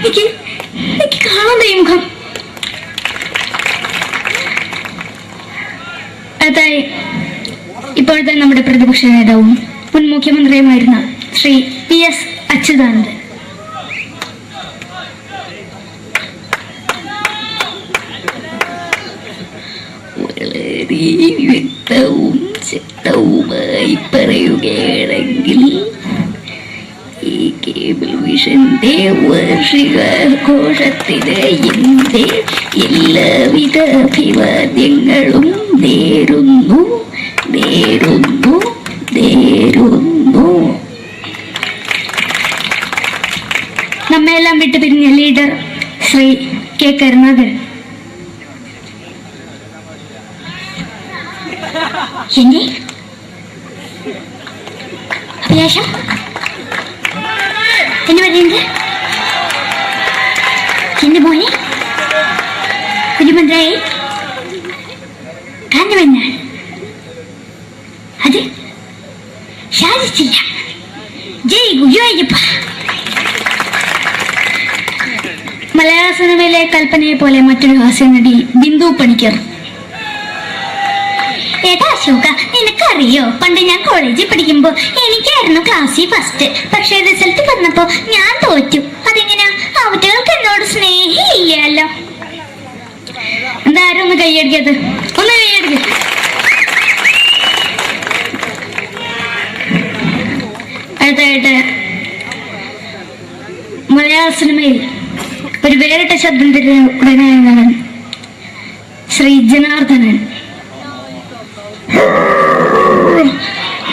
എനിക്ക് കാണണ്ട ഈ മുഖം. അതായി ഇപ്പോഴത്തെ നമ്മുടെ പ്രതിപക്ഷ നേതാവും മുൻ മുഖ്യമന്ത്രിയുമായിരുന്ന ശ്രീ PS അച്യുതാനന്ദൻ. വളരെ വ്യക്തവും ശക്തവുമായി പറയുകയാണെങ്കിൽ ഈ കേബിൾ വിഷന്റെ വാർഷികാഘോഷത്തിന് എന്റെ എല്ലാവിധ അഭിവാദ്യങ്ങളും നേരുന്നു. നമ്മയെല്ലാം വിട്ടുപിരിഞ്ഞ ലീഡർ ശ്രീ കെ കരുണാകരൻ. എന്റെ അഭിലാഷം എന്ന് പറയുന്നത് എന്റെ മോനെ തിരുമന്ത്രായി കാരണവെന്നാണ്. അത് സാധിച്ചില്ല. ജയ് ഗുരുവായൂരപ്പ. മലയാള സിനിമയിലെ കൽപ്പനയെ പോലെ മറ്റൊരു ഹാസ്യ നടി ബിന്ദു പണിക്കർ. ഏട്ടാ അശോക, നിനക്കറിയോ പണ്ട് ഞാൻ കോളേജിൽ പഠിക്കുമ്പോ എനിക്കായിരുന്നു ക്ലാസ്സിൽ ഫസ്റ്റ്. പക്ഷെ റിസൾട്ട് വന്നപ്പോ ഞാൻ തോറ്റു. അതെങ്ങനെയാ? അവറ്റകൾക്ക് എന്നോട് സ്നേഹമില്ലല്ലോ. എന്താരും ഒന്ന് കൈയടിക്കത്? ഒന്ന് കൈയടിക്ക. അടുത്തായിട്ട് മലയാള സിനിമയിൽ ഒരു വേറിട്ട ശബ്ദം തിരികെ ശ്രീ ജനാർദ്ദനൻ.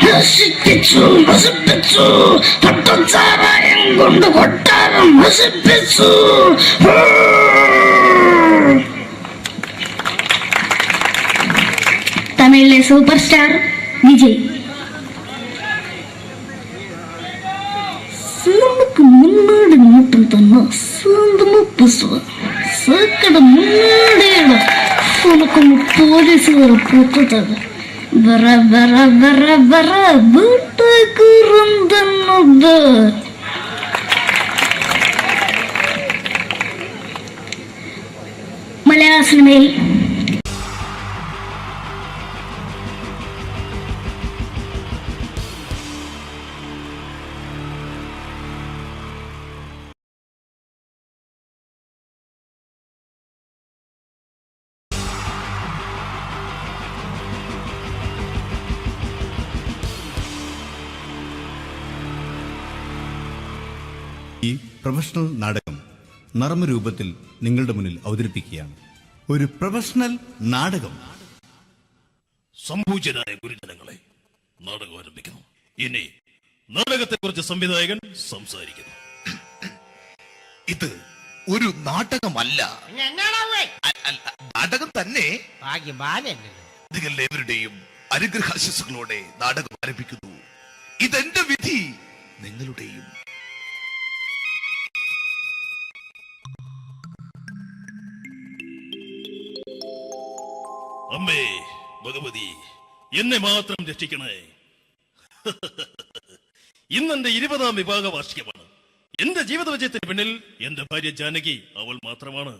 നശിപ്പിച്ചു പട്ടച്ചാരായം കൊണ്ട് കൊട്ടാരം നശിപ്പിച്ചു. തമിഴിലെ സൂപ്പർ സ്റ്റാർ വിജയ്. മുன்னாடி மட்டும் தன்னா சாந்தமா பேசுவேன். சேக்கட முன்னாடி உனக்கு போலீஸ் வர போட்டுட்டாங்க. வர வர வர வர வீட்டுக்கு இருந்தது. മലയാള സിനിമയിൽ ഈ പ്രൊഫഷണൽ നാടകം നർമ്മരൂപത്തിൽ നിങ്ങളുടെ മുന്നിൽ അവതരിപ്പിക്കുകയാണ്. ഒരു പ്രൊഫഷണൽ നാടകം. സംഭൂജ്യരായ ഗുരുജനങ്ങളെ, നാടകം ആരംഭിക്കുന്നു. ഇനി നാടകത്തെക്കുറിച്ച് സംവിധായകൻ സംസാരിക്കുന്നു. ഇത് ഒരു നാടകമല്ല, നാടകം തന്നെ. നിങ്ങളെവരുടെയും അനുഗ്രഹാശിസുകളോടെ നാടകം ആരംഭിക്കുന്നു. ഇതെന്റെ വിധി, നിങ്ങളുടെയും. അമ്മേ ഭഗവതി, എന്നെ മാത്രം രക്ഷിക്കണേ. ഇന്നെന്റെ 20ാം വിവാഹ വാർഷികമാണ്. എന്റെ ജീവിത വിജയത്തിന് പിന്നിൽ എന്റെ ഭാര്യ ജാനകി അവൾ മാത്രമാണ്.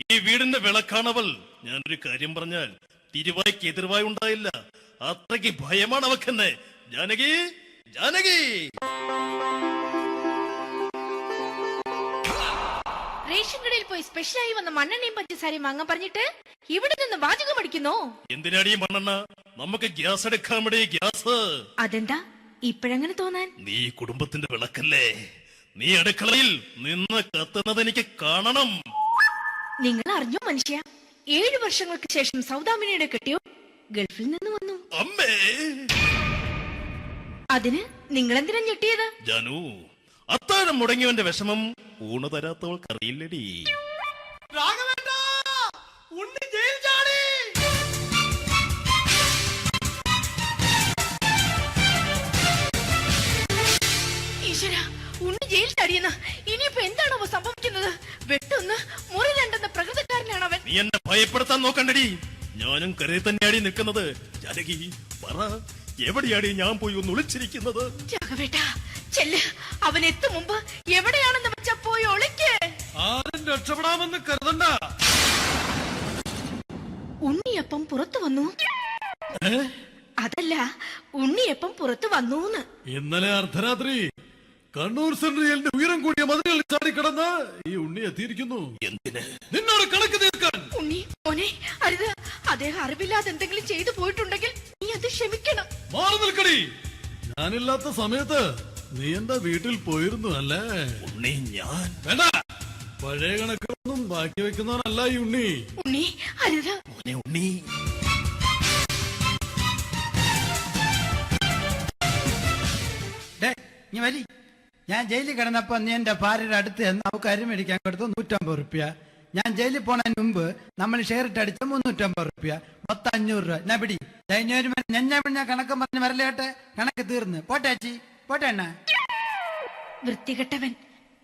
ഈ വീടിന്റെ വിളക്കാണവൾ. ഞാനൊരു കാര്യം പറഞ്ഞാൽ തിരുവായ്ക്ക് എതിർവായി ഉണ്ടായില്ല. അത്രയ്ക്ക് ഭയമാണ് അവക്കെന്നെ. ജാനകി, ജാനകി. റേഷൻ കടയിൽ പോയി സ്പെഷ്യലായി വന്ന മണ്ണെണ്ണയും പഞ്ചസാരയും വാങ്ങാൻ പറഞ്ഞിട്ട് ഇവിടെ നിന്ന് വാചകം അടിക്കുന്നോ? എന്തിനാടി മണ്ണെണ്ണ? നമുക്ക് ഗ്യാസ് എടുക്കാൻ വേണ്ടി ഗ്യാസ്. അതെന്താ ഇപ്പോഴങ്ങനെ തോന്നാൻ? നീ കുടുംബത്തിന്റെ വിളക്കല്ലേ. നീ അടുക്കളയിൽ നിന്ന് കത്തുന്നത് എനിക്ക് കാണണം. നിങ്ങൾ അറിഞ്ഞോ മനുഷ്യ, 7 വർഷങ്ങൾക്ക് ശേഷം സൗദാമിനിയുടെ കെട്ടിയോ ഗൾഫിൽ നിന്ന് വന്നു. അമ്മേ, അതിന് നിങ്ങൾ എന്തിനാ ഞെട്ടിയത്? ജാനു, അത്താഴം മുടങ്ങിയവന്റെ വിഷമം ഊണ് തരാത്തവൾക്കറിയില്ലടി. ഈശ്വര, ഉണ്ണി ജയിൽ ചാടിയെന്ന്. ഇനിയിപ്പോ എന്താണോ സംഭവിക്കുന്നത്? വെട്ടൊന്ന് മുറി രണ്ടെന്ന പ്രകൃതക്കാരനാണ് അവൻ. നീ എന്നെ ഭയപ്പെടുത്താൻ നോക്കണ്ടടി. ഞാനും കരയിൽ തന്നെയാടി നിൽക്കുന്നത്. ജാനകി, പറ, എവിടെയാടി ഞാൻ പോയി ഒന്ന് ഒളിച്ചിരിക്കുന്നത്? രാഘവേട്ട, ചെല്ല്. അവൻ എത്തും മുമ്പ് എവിടെയാണെന്ന് വെച്ചാ പോയി ഒളിക്ക്. ആരും രക്ഷപ്പെടാമെന്ന് കരുതണ്ട. ഉണ്ണിയപ്പം പുറത്തു വന്നു. അതല്ല, ഉണ്ണിയപ്പം പുറത്തു വന്നൂന്ന്. ഇന്നലെ അർദ്ധരാത്രി കണ്ണൂർ സെൻട്രലിന്റെ ഉയരം കൂടിയ മതിലുകളിൽ ചാടിക്കിടന്ന് ഈ ഉണ്ണി എത്തിയിരിക്കുന്നു. എന്തിന്? നിന്നോട് കണക്ക് തീർക്കാൻ. ഉണ്ണി മോനെ, അരുത്. അദ്ദേഹം അറിവില്ലാതെ എന്തെങ്കിലും ചെയ്തു പോയിട്ടുണ്ടെങ്കിൽ നീ അത് ക്ഷമിക്കണം. മാറി നിൽക്കടി. ഞാനില്ലാത്ത സമയത്ത് നീ എന്താ വീട്ടിൽ പോയിരുന്നു അല്ലേ? ഉണ്ണി, ഞാൻ വേണ്ട. പഴയ കണക്കൊന്നും ബാക്കി വെക്കുന്നവനല്ല ഈ ഉണ്ണി. ഉണ്ണി, അരുത്. ഉണ്ണി, ഞാൻ ജയിലിൽ കിടന്നപ്പോ നീ എന്റെ ഭാര്യയുടെ അടുത്ത് നമുക്ക് അരി മേടിക്കാൻ കൊടുത്തു 150 റുപ്യ. ഞാൻ ജയിലിൽ പോണതിന് മുമ്പ് നമ്മൾ ഷെയർ ഇട്ട് അടിച്ച 350 റുപ്യ, മൊത്തം 500 രൂപ. ഞാൻ പിടി ഞാൻ കണക്കും പറഞ്ഞ് വരലേട്ടെ. കണക്ക് തീർന്ന് പോട്ടെ ചേച്ചി, പോട്ടെ അണ്ണ. വൃത്തികെട്ടവൻ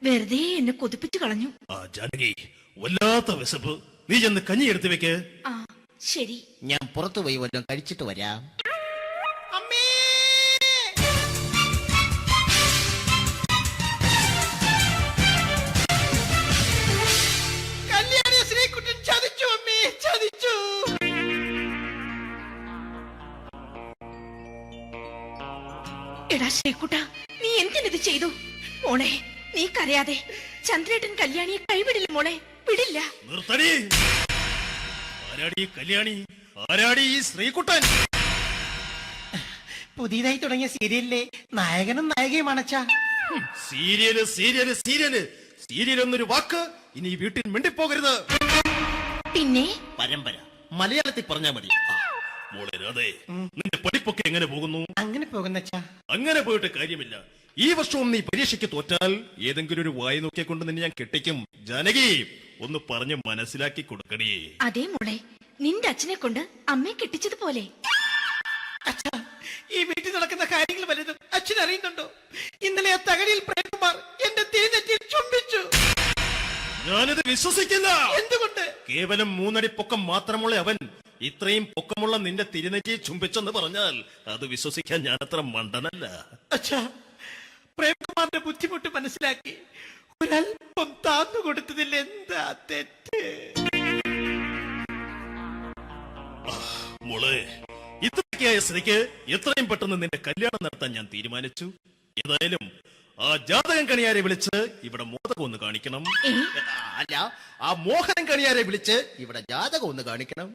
വെറുതെ എന്നെ കൊതിപ്പിച്ചു കളഞ്ഞു. ജാനകി, വല്ലാത്ത വിശപ്പ്. നീ ചെന്ന് കഞ്ഞി എടുത്തു വെക്ക്. ആ ശരി, ഞാൻ പുറത്തു പോയി വല്ലതും കഴിച്ചിട്ട് വരാം. എടാ ശ്രീകുട്ട, നീ എന്തിനിത് ചെയ്തു? മോളെ, നീ കരയാതെ. ചന്ദ്രേട്ടൻ കല്യാണിയെ കൈവിടില്ല മോളെ, വിടില്ല. നിർത്തടി. ആരാടി കല്യാണി? ആരാടി ഈ ശ്രീകുട്ടൻ? പുതിയതായി തുടങ്ങിയ സീരിയലിലെ നായകനും നായികയും അണച്ചാ. സീരിയല് സീരിയല് സീരിയല് സീരിയൽ എന്നൊരു വാക്ക് ഇനി ഈ വീട്ടിൽ മിണ്ടിപ്പോകരുത്. പിന്നെ പരമ്പര മലയാളത്തിൽ പറഞ്ഞാ മതി. മോളെ രാധേ, നിന്റെ പഠിപ്പൊക്കെ എങ്ങനെ പോകുന്നു? അങ്ങനെ പോകുന്നച്ചാ. അങ്ങനെ പോയിട്ട് കാര്യമില്ല. ഈ വർഷവും നീ പരീക്ഷയ്ക്ക് തോറ്റാൽ ഏതെങ്കിലും ഒരു വായി നോക്കിക്കൊണ്ട് നിന്നെ ഞാൻ കെട്ടിക്കും. ജാനകി, ഒന്ന് പറഞ്ഞ് മനസ്സിലാക്കി കൊടുക്കണേ. അതേ മോളെ, നിന്റെ അച്ഛനെ കൊണ്ട് അമ്മയെ കെട്ടിച്ചതുപോലെ. ഈ വീട്ടിൽ നടക്കുന്ന കാര്യങ്ങൾ വലുതും അച്ഛൻ അറിയുന്നുണ്ടോ? ഇന്നലെ ആ തകഴിയിൽ പ്രേംകുമാർ എന്റെ തീനെറ്റിൽ ചുംബിച്ചു. ഞാനിത് വിശ്വസിക്കില്ല. എന്തുകൊണ്ട്? കേവലം 3 അടി പൊക്കം മാത്രമുള്ള അവൻ ഇത്രയും പൊക്കമുള്ള നിന്റെ തിരുനെറ്റിയെ ചുംബിച്ചെന്ന് പറഞ്ഞാൽ അത് വിശ്വസിക്കാൻ ഞാൻ അത്ര മണ്ടനല്ല. അച്ഛാ, പ്രേംകുമാറിന്റെ ബുദ്ധിമുട്ട് മനസ്സിലാക്കി ഒരല്പം താന്നു കൊടുത്തതിൽ എന്താ തെറ്റ്? മോളെ, ഇത്രയ്ക്കായ സ്ഥിതിക്ക് എത്രയും പെട്ടെന്ന് നിന്റെ കല്യാണം നടത്താൻ ഞാൻ തീരുമാനിച്ചു. ഏതായാലും ആ ജാതകം കണിയാരെ വിളിച്ച് ഇവിടെ മോദകം ഒന്ന് കാണിക്കണം. അല്ല, ആ മോഹനം കണിയാരെ വിളിച്ച് ഇവിടെ ജാതകം ഒന്ന് കാണിക്കണം.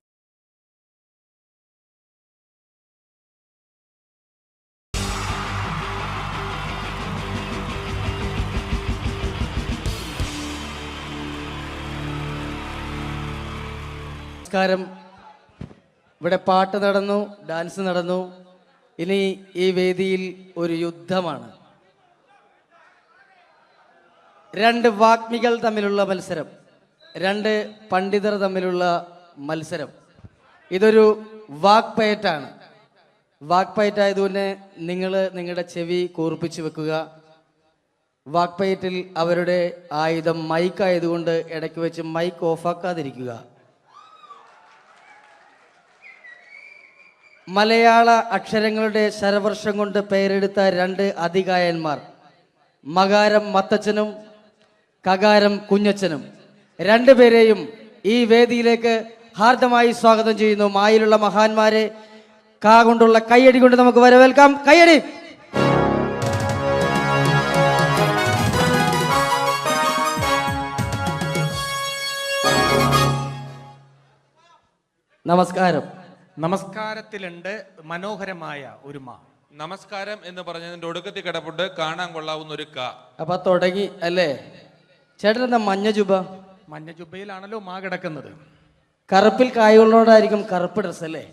നമസ്കാരം. ഇവിടെ പാട്ട് നടന്നു, ഡാൻസ് നടന്നു. ഇനി ഈ വേദിയിൽ ഒരു യുദ്ധമാണ്. രണ്ട് വാഗ്മികൾ തമ്മിലുള്ള മത്സരം, രണ്ട് പണ്ഡിതർ തമ്മിലുള്ള മത്സരം. ഇതൊരു വാക്പയറ്റാണ്. വാക്പയറ്റായതുകൊണ്ട് നിങ്ങൾ നിങ്ങളുടെ ചെവി കൂർപ്പിച്ച് വെക്കുക. വാക്പയറ്റിൽ അവരുടെ ആയുധം മൈക്കായതുകൊണ്ട് ഇടയ്ക്ക് വെച്ച് മൈക്ക് ഓഫാക്കാതിരിക്കുക. മലയാള അക്ഷരങ്ങളുടെ ശരവർഷം കൊണ്ട് പേരെടുത്ത രണ്ട് അതികായന്മാർ, മകാരം മത്തച്ഛനും കകാരം കുഞ്ഞച്ഛനും, രണ്ടുപേരെയും ഈ വേദിയിലേക്ക് ഹാർദമായി സ്വാഗതം ചെയ്യുന്നു. മായിലുള്ള മഹാന്മാരെ കാ കൊണ്ടുള്ള കയ്യടി കൊണ്ട് നമുക്ക് വരവേൽക്കാം. കയ്യടി. നമസ്കാരം. നമസ്കാരത്തിലുണ്ട് മനോഹരമായ ഒരു മാ. നമസ്കാരം എന്ന് പറഞ്ഞതിന്റെ ഒടുക്കത്തിൽ കിടപ്പുണ്ട് കാണാൻ കൊള്ളാവുന്ന ഒരു ക. അപ്പൊ തുടങ്ങി അല്ലേ? ചേട്ടൻ എന്താ മഞ്ഞ ജുബ? മഞ്ഞ ജുബയിലാണല്ലോ മാ കിടക്കുന്നത്. കറുപ്പിൽ കായുള്ളോടായിരിക്കും കറുപ്പ് ഡ്രസ് അല്ലേ?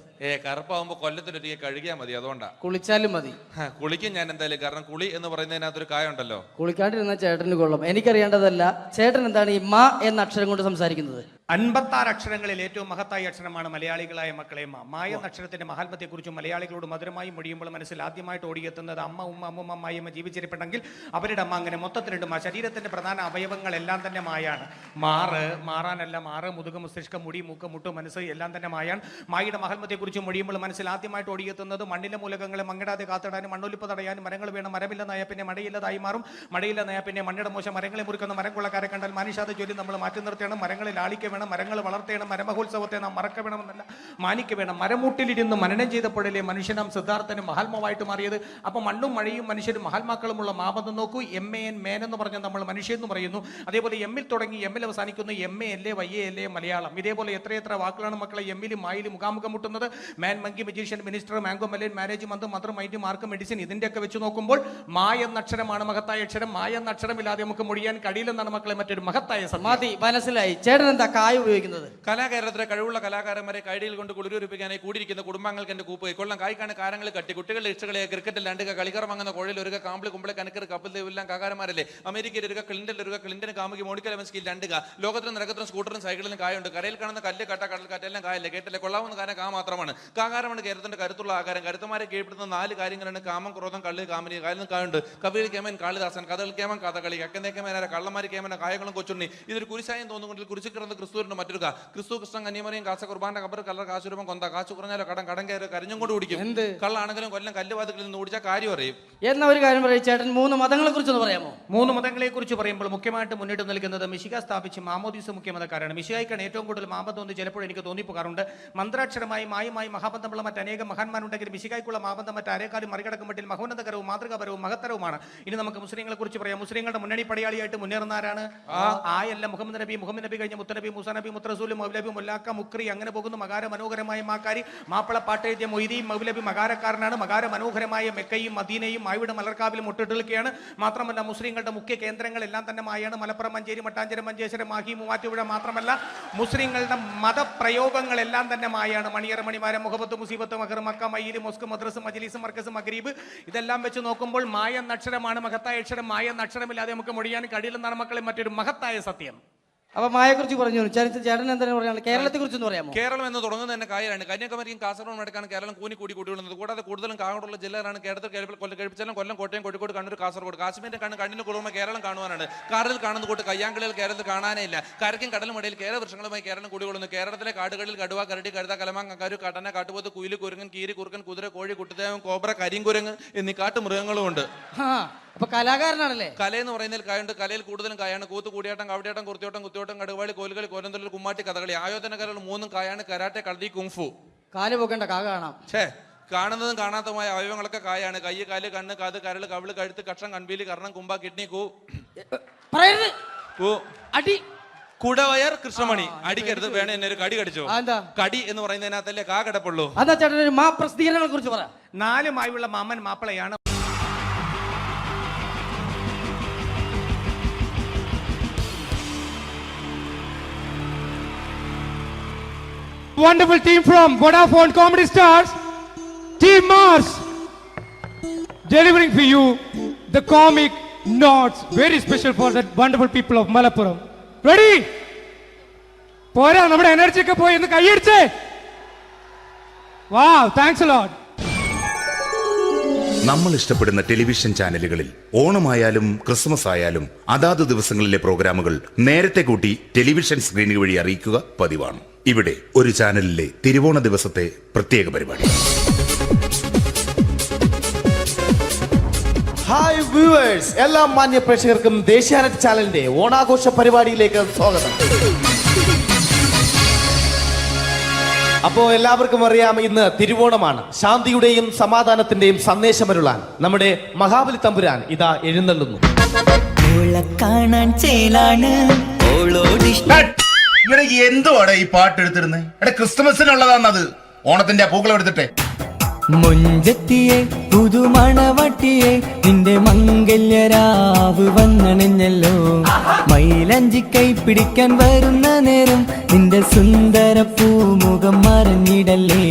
കറുപ്പാവുമ്പോ കൊല്ലത്തിനൊരിക്കൽ കഴുകിയാൽ മതി, അതുകൊണ്ടാ. കുളിച്ചാലും മതി. കുളിക്കും ഞാൻ എന്തായാലും, കാരണം കുളി എന്ന് പറയുന്നതിനകത്തൊരു കായുണ്ടല്ലോ. കുളിക്കാണ്ടിരുന്ന ചേട്ടന് കൊള്ളും. എനിക്കറിയേണ്ടതല്ല, ചേട്ടൻ എന്താണ് ഈ മാ എന്ന അക്ഷരം കൊണ്ട് സംസാരിക്കുന്നത്? 56 അക്ഷരങ്ങളിൽ ഏറ്റവും മഹത്തായ അക്ഷരമാണ് മലയാളികളായ മക്കളെ മാ. മായ എന്ന അക്ഷരത്തിന്റെ മഹാത്മ്യത്തെക്കുറിച്ചും മലയാളികളോട് മധുരമായി മൊഴിയുമ്പോൾ മനസ്സിൽ ആദ്യമായിട്ട് ഓടിയെത്തുന്നത് അമ്മ, ഉമ്മ, അമ്മുമ്മ, മായമ്മ ജീവിച്ചിരിപ്പുണ്ടെങ്കിൽ അവരുടെ അമ്മ. അങ്ങനെ മൊത്തത്തിലുണ്ട് മാ. ശരീരത്തിന്റെ പ്രധാന അവയവങ്ങളെല്ലാം തന്നെ മായാണ്. മാറ്, മാറാനല്ല, മാറ്, മുതുക, മസ്തിഷ്കം, മുടി, മൂക്ക്, മുട്ടു, മനസ്സ് എല്ലാം തന്നെ മായാണ്. മായയുടെ മഹാത്മ്യത്തെക്കുറിച്ച് മൊഴിയുമ്പോൾ മനസ്സിൽ ആദ്യമായിട്ട് ഓടിയെത്തുന്നത് മണ്ണിലെ മൂലകങ്ങളെ മങ്ങിടാതെ കാത്തിടാനും മണ്ണൊലിപ്പ് തടയാനും മരങ്ങൾ വേണം. മരമില്ലെന്നായ പിന്നെ മഴയില്ലതായി മാറും. മഴയില്ലെന്നായ പിന്നെ മണ്ണിയുടെ മോശം. മരങ്ങളെ മുറിക്കുന്ന മരം കൊള്ളക്കാരെ കണ്ടാൽ മാനുഷാത ജോലി നമ്മൾ മാറ്റി നിർത്തണം. മരങ്ങളിൽ ആളിക്ക് വേണം, മരങ്ങൾ വളർത്തേണം. മരമഹോത്സവത്തെ നാം മറക്ക വേണമെന്നല്ല, മാനിക്ക് വേണം. മരമൂട്ടിലിരുന്ന് മനനം ചെയ്തപ്പോഴല്ലേ മനുഷ്യനാം സിദ്ധാർത്ഥനും മഹാത്മാവായിട്ട് മാറിയത്. അപ്പൊ മണ്ണും മഴയും മനുഷ്യരും മഹാത്മാക്കളുമുള്ള മാബന്ധം നോക്കൂ. MAN മേൻ എന്ന് പറഞ്ഞാൽ നമ്മൾ മനുഷ്യൻ എന്ന് പറയുന്നു. അതേപോലെ എമ്മിൽ തുടങ്ങി എമ്മിൽ അവസാനിക്കുന്നു. MA അല്ലേ, YA അല്ലേ മലയാളം. ഇതേപോലെ എത്രയെത്ര വാക്കുകളാണ് മക്കളെ എമ്മിലും മായിലും മുഖാമുഖം മുട്ടുന്നത്. Man, monkey, magician, minister, mango, Malayan, marriage, month, mother, mind, mark, medicine. ഇതിന്റെയൊക്കെ വെച്ച് നോക്കുമ്പോൾ മായ എന്ന അക്ഷരമാണ് മഹത്തായ അക്ഷരം. മായ എന്ന അക്ഷരമില്ലാതെ നമുക്ക് മൊഴിയാൻ കഴിയില്ലെന്നാണ് മക്കളെ മറ്റൊരു മഹത്തായ സമാധി. മനസ്സിലായി. ചേട്ടൻ എന്താ കായ ഉപയോഗിക്കുന്നത്? കലാകാരത്തിലെ കഴിവുള്ള കലാകാരന്മാരെ കൈഡിയിൽ കൊണ്ട് കുളിരൂരിപ്പിക്കാനായി കൂടിയിരിക്കുന്ന കുടുംബാംഗങ്ങൾക്ക് എന്റെ കൂപ്പ് കൈക്കൊള്ളാം. കായ്ക്കാണ് കാരങ്ങൾ കട്ടി കുട്ടികളുടെ ഇഷ്ടകളെ ക്രിക്കറ്റിൽ രണ്ട് കളിക്കർ വാങ്ങുന്ന കോഴയിൽ ഒരു കാമ്പിളി കുമ്പളെ കനക്കർ കപ്പിൽ ദേവെല്ലാം കാകാരന്മാരല്ലേ. അമേരിക്കയിൽ ഒരു ക്ലിന്റൻ ഒരു ക്ലിന്റൻ കാമുകി മോണിക്ക ലെവൻസ്കിയിൽ രണ്ട് ലോകത്തിലും നിരക്കത്തിലും സ്കൂട്ടറും സൈക്കിളിലും കായുണ്ട്. കരയിൽ കാണുന്ന കല്ല് കട്ട കടൽ കാറ്റെല്ലാം കായല്ലേ. കേട്ടല്ലേ കൊള്ളാവുന്ന കാര്യം കാ മാത്രമാണ്. കാകാരമാണ് കേരളത്തിന്റെ കരുത്തുള്ള ആകാരം. കരുത്തമാരെ കീഴ്പ്പെടുത്തുന്ന 4 കാര്യങ്ങളാണ് കാമം, ക്രോധം, കള്ളി, കാമിനി. കായലിന് കായുണ്ട്. കവിയിൽ കേമൻ, കാളിദാസൻ, കഥകൾ കേമൻ, കഥകളി, കക്കന്തേ കേമനാര, കള്ളമാരി കേമന, കായകളും കൊച്ചുണ്ണി. ഇതൊരു കുരിശായം തോന്നുകൊണ്ടിൽ കുരിശു കിടന്ന ക്രിസ്തുവിന്റെ മറ്റൊരു ക്രിസ്തു, കൃഷ്ണൻ, കന്യമറിയും, കാസ കുർബാന, കബർ, കല്ലർ, കാശുരൂപം, കൊന്ത, കാശു കുറഞ്ഞാലോ കടം കയറി കരിഞ്ഞും കൊണ്ട് കുടിക്കും. എന്ത് കള്ളാണെങ്കിലും കൊല്ലം കല്ലുവാതികളിൽ നിന്ന് ഓടിച്ചാൽ കാര്യം അറിയും. എന്ന ഒരു കാര്യം പറയും ചേട്ടൻ. 3 മതങ്ങളെ കുറിച്ച് പറയാമോ? 3 മതങ്ങളെ കുറിച്ച് പറയുമ്പോൾ മുഖ്യമായിട്ട് മുന്നിട്ട് നിൽക്കുന്നത് മിശിക സ്ഥാപിച്ച് മാമോദീസ മുഖ്യമതക്കാരാണ്. മിശികായിക്കാണ് ഏറ്റവും കൂടുതൽ മാബന്ധം എന്ന് ചിലപ്പോൾ എനിക്ക് തോന്നിപ്പോകാറുണ്ട്. മന്ത്രാക്ഷരമായി മായുമായി മഹാബന്ധമുള്ള മറ്റനേകം മഹാന്മാരുണ്ടെങ്കിൽ മിശികായ്ക്കുള്ള മാബന്ധം മറ്റാരേക്കാളും മറികടക്കുമ്പോൾ മഹോന്നതകരവും മാതൃകാപരവും മഹത്തരവുമാണ്. ഇനി നമുക്ക് മുസ്ലിങ്ങളെ കുറിച്ച് പറയാം. മുസ്ലിങ്ങളുടെ മുന്നണി പടയാളിയായിട്ട് മുന്നേറുന്നവരാണ് ആയല്ല മുഹമ്മദ് നബി, മുഹമ്മദ് നബി കഴിഞ്ഞ മുത്തനബി, മൂസ നബി, മുത്തറസൂല്, മൗലബി, മുല്ലാക്ക, മുക്രി, അങ്ങനെ പോകുന്നു. മകാര മനോഹരമായ മാക്കാരി, മാപ്പിള പാട്ടെഴുതിയ മൊയ്തീൻ, മൗലബി മകാരക്കാരനാണ്. മകാര മനോഹരമായ മെക്കയും മദീനയും മായുടെ മലർക്കാവിലും മുട്ടിട്ടിരിക്കുകയാണ്. മാത്രമല്ല മുസ്ലിങ്ങളുടെ മുഖ്യ കേന്ദ്രങ്ങളെല്ലാം തന്നെ മായാണ്. മലപ്പുറം, മഞ്ചേരി, മട്ടാഞ്ചേരി, മഞ്ചേശ്വരം, മാഹി, മൂവാറ്റുപുഴ. മാത്രമല്ല മുസ്ലിങ്ങളുടെ മതപ്രയോഗങ്ങളെല്ലാം തന്നെ മായാണ്. മണിയറ, മണിമാരം, മുഹബത്ത്, മുസീബത്ത്, മഹർ, മക്ക, മയ്യിൽ, മോസ്ക്, മദ്രസ്, മജ്ലിസ്, മർക്കസ്, മഗ്രീബ്. ഇതെല്ലാം വെച്ച് നോക്കുമ്പോൾ മായ എന്ന അക്ഷരമാണ് മഹത്തായ അക്ഷരം. മായ എന്ന അക്ഷരമില്ലാതെ നമുക്ക് മൊഴിയാൻ കഴിയില്ലെന്നാണ് മക്കളെ മറ്റൊരു മഹത്തായ സത്യം. അപ്പൊ മായയെ കുറിച്ച് പറഞ്ഞു. ചേട്ടൻ എന്താണ് പറയാനുള്ളത്? കേരളത്തെ കുറിച്ച് പറയാമോ? കേരളം എന്ന് തുടങ്ങുന്നത് തന്നെ കായലാണ്. കന്യാകുമാരിയും കാസർഗോഡ് നടക്കാണ് കേരളം കൂടി കൂടിക്കൊള്ളുന്നത്. കൂടാതെ കൂടുതലും കാകോടുള്ള ജില്ലകളാണ് കേരളത്തിൽ. കഴിപ്പിച്ചാലും കൊല്ലം, കോട്ടയം, കോഴിക്കോട്, കണ്ണൂർ, കാസർഗോഡ്. കാശ്മീരിന്റെ കണ്ണിന് കുളിർമ കേരളം കാണുവാനാണ്. കാറിൽ കാണുന്ന കൂട്ട് കയ്യാങ്കളികൾ കേരളത്തിൽ കാണാനേ ഇല്ല. കരയ്ക്കും കടലും ഇടയിൽ കേരള വൃക്ഷങ്ങളുമായി കേരളം കൂടികൊള്ളുന്നു. കേരളത്തിലെ കാടുകളിൽ കടുവ, കരടി, കഴുത, കലമാങ്ങ, കരു, കടന, കാട്ടുപോത്ത്, കുയില്, കുരങ്ങൻ, കീരി, കുറുക്കൻ, കുതിര, കോഴി, കുട്ടിദേവൻ, കോബ്ര, കരിങ്കുരങ്ങ് എന്നീ കാട്ടുമൃഗങ്ങളും ഉണ്ട്. അപ്പൊ കലാകാരനാണല്ലേ? കലയെന്ന് പറയുന്നതിൽ കായുണ്ട്. കലയിൽ കൂടുതലും കായാണ്. കൂത്ത്, കൂടിയാട്ടം, കവടിയാട്ടം, കുർത്തിയോട്ടം, കുത്തിയോട്ടം, കടുവാളി, കോലുകളി, കോലന്തള്ളൽ, കുമ്മാട്ടി, കഥകളി. ആയോധന കലകൾ 3 കായാണ്. കരാട്ടെ, കളരി, കുങ്ഫു. കാല് പോക്കേണ്ട കാ കാണാം. കാണുന്നതും കാണാത്തതുമായ അവയവങ്ങളൊക്കെ കായാണ്. കൈ, കാല്, കണ്ണ്, കാത്, കരള്, കവിള്, കഴുത്ത്, കക്ഷം, കൺപീലി, കർണം, കുമ്പ, കിഡ്നി, അടി, കുടവയർ, കൃഷ്ണമണി. അടിക്കരുത്. വേണേ എന്നെ ഒരു കടി കടിച്ചോ? കടി എന്ന് പറയുന്നതിനകത്തല്ലേ കാ കിടപ്പുള്ളൂ. അതാ ചേട്ടൻ ഒരു മാ പ്രസിദ്ധീകരണങ്ങളെ കുറിച്ച് പറ. 4 മായുള്ള മാമൻ മാപ്പിളയാണ്. wonderful team from Vodafone Comedy Stars, Team Mars, delivering for you the comic notes, very special for the wonderful people of Malappuram. Ready? പോരാ, നമ്മുടെ എനർജി ഒക്കെ പോയി ഒന്ന് കൈയടിച്ചേ. Wow, thanks a lot. നമ്മൾ ഇഷ്ടപ്പെടുന്ന ടെലിവിഷൻ ചാനലുകളിൽ ഓണമായാലും ക്രിസ്മസ് ആയാലും അതാത് ദിവസങ്ങളിലെ പ്രോഗ്രാമുകൾ നേരത്തെ കൂട്ടി ടെലിവിഷൻ സ്ക്രീനുകൾ വഴി അറിയിക്കുക പതിവാണ്. ഇവിടെ ഒരു ചാനലിലെ തിരുവോണ ദിവസത്തെ പ്രത്യേക പരിപാടി. ഹായ് വ്യൂവേഴ്സ്, എല്ലാ മാന്യ പ്രേക്ഷകർക്കും ദേശീയാനെറ്റ് ചാനലിന്റെ ഓണാഘോഷ പരിപാടിയിലേക്ക് സ്വാഗതം. അപ്പോ എല്ലാവർക്കും അറിയാം, ഇന്ന് തിരുവോണമാണ്. ശാന്തിയുടെയും സമാധാനത്തിന്റെയും സന്ദേശമരുളാൻ നമ്മുടെ മഹാബലി തമ്പുരാൻ ഇതാ എഴുന്നള്ളുന്നു. എന്തുവാടെ ഈ പാട്ട് എടുത്തിരുന്നത്? ക്രിസ്മസിനുള്ളതാണത്, ഓണത്തിന്റെ പൂക്കളം എടുത്തിട്ടെ. മുഞ്ചത്തിയെ പുതുമണവട്ടിയെ നിന്റെ മംഗല്യരാവ് വന്നണിഞ്ഞല്ലോ. മൈലഞ്ചി കൈ പിടിക്കാൻ വരുന്ന നേരം നിന്റെ സുന്ദര പൂമുഖം മറഞ്ഞിടല്ലേ.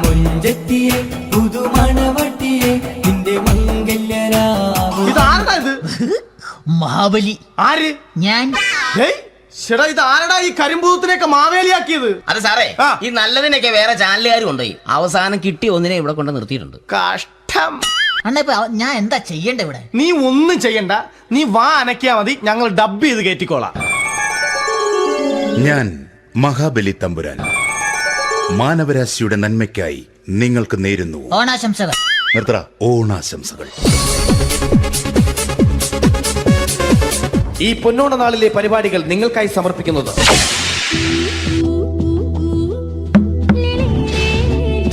മുഞ്ചത്തിയെ പുതുമണവട്ടിയെ നിന്റെ മംഗല്യരാവ്. ഇതാരടാ ഇത്? മഹാബലി. ആര്? ഞാൻ. ചേട്ടാ, ഇത് ആരടാ ഈ കരിമ്പൂത്തിനെയൊക്കെ മാവേലിയാക്കിയത്? അത് സാറേ, ഈ നല്ലതിനൊക്കെ വേറെ ചാനലുകാർ കൊണ്ടുപോയി അവസാനം കിട്ടി ഒന്നിനെ ഇവിടെ കൊണ്ട് നിർത്തിയിട്ടുണ്ട്. കഷ്ടം. അണ്ണ ഞാൻ എന്താ ചെയ്യണ്ട ഇവിടെ? നീ ഒന്നും ചെയ്യണ്ട, നീ വാ അനക്കിയാ മതി, ഞങ്ങൾ ഡബ് ചെയ്ത് കയറ്റിക്കോളാം. ഞാൻ മഹാബലി തമ്പുരാൻ മാനവരാശിയുടെ നന്മയ്ക്കായി നിങ്ങൾക്ക് നേരുന്നു ഓണാശംസകൾ. നിർത്തറ ഓണാശംസകൾ. ഈ പൊന്നോണ നാളിലെ പരിപാടികൾ നിങ്ങൾക്കായി സമർപ്പിക്കുന്നത്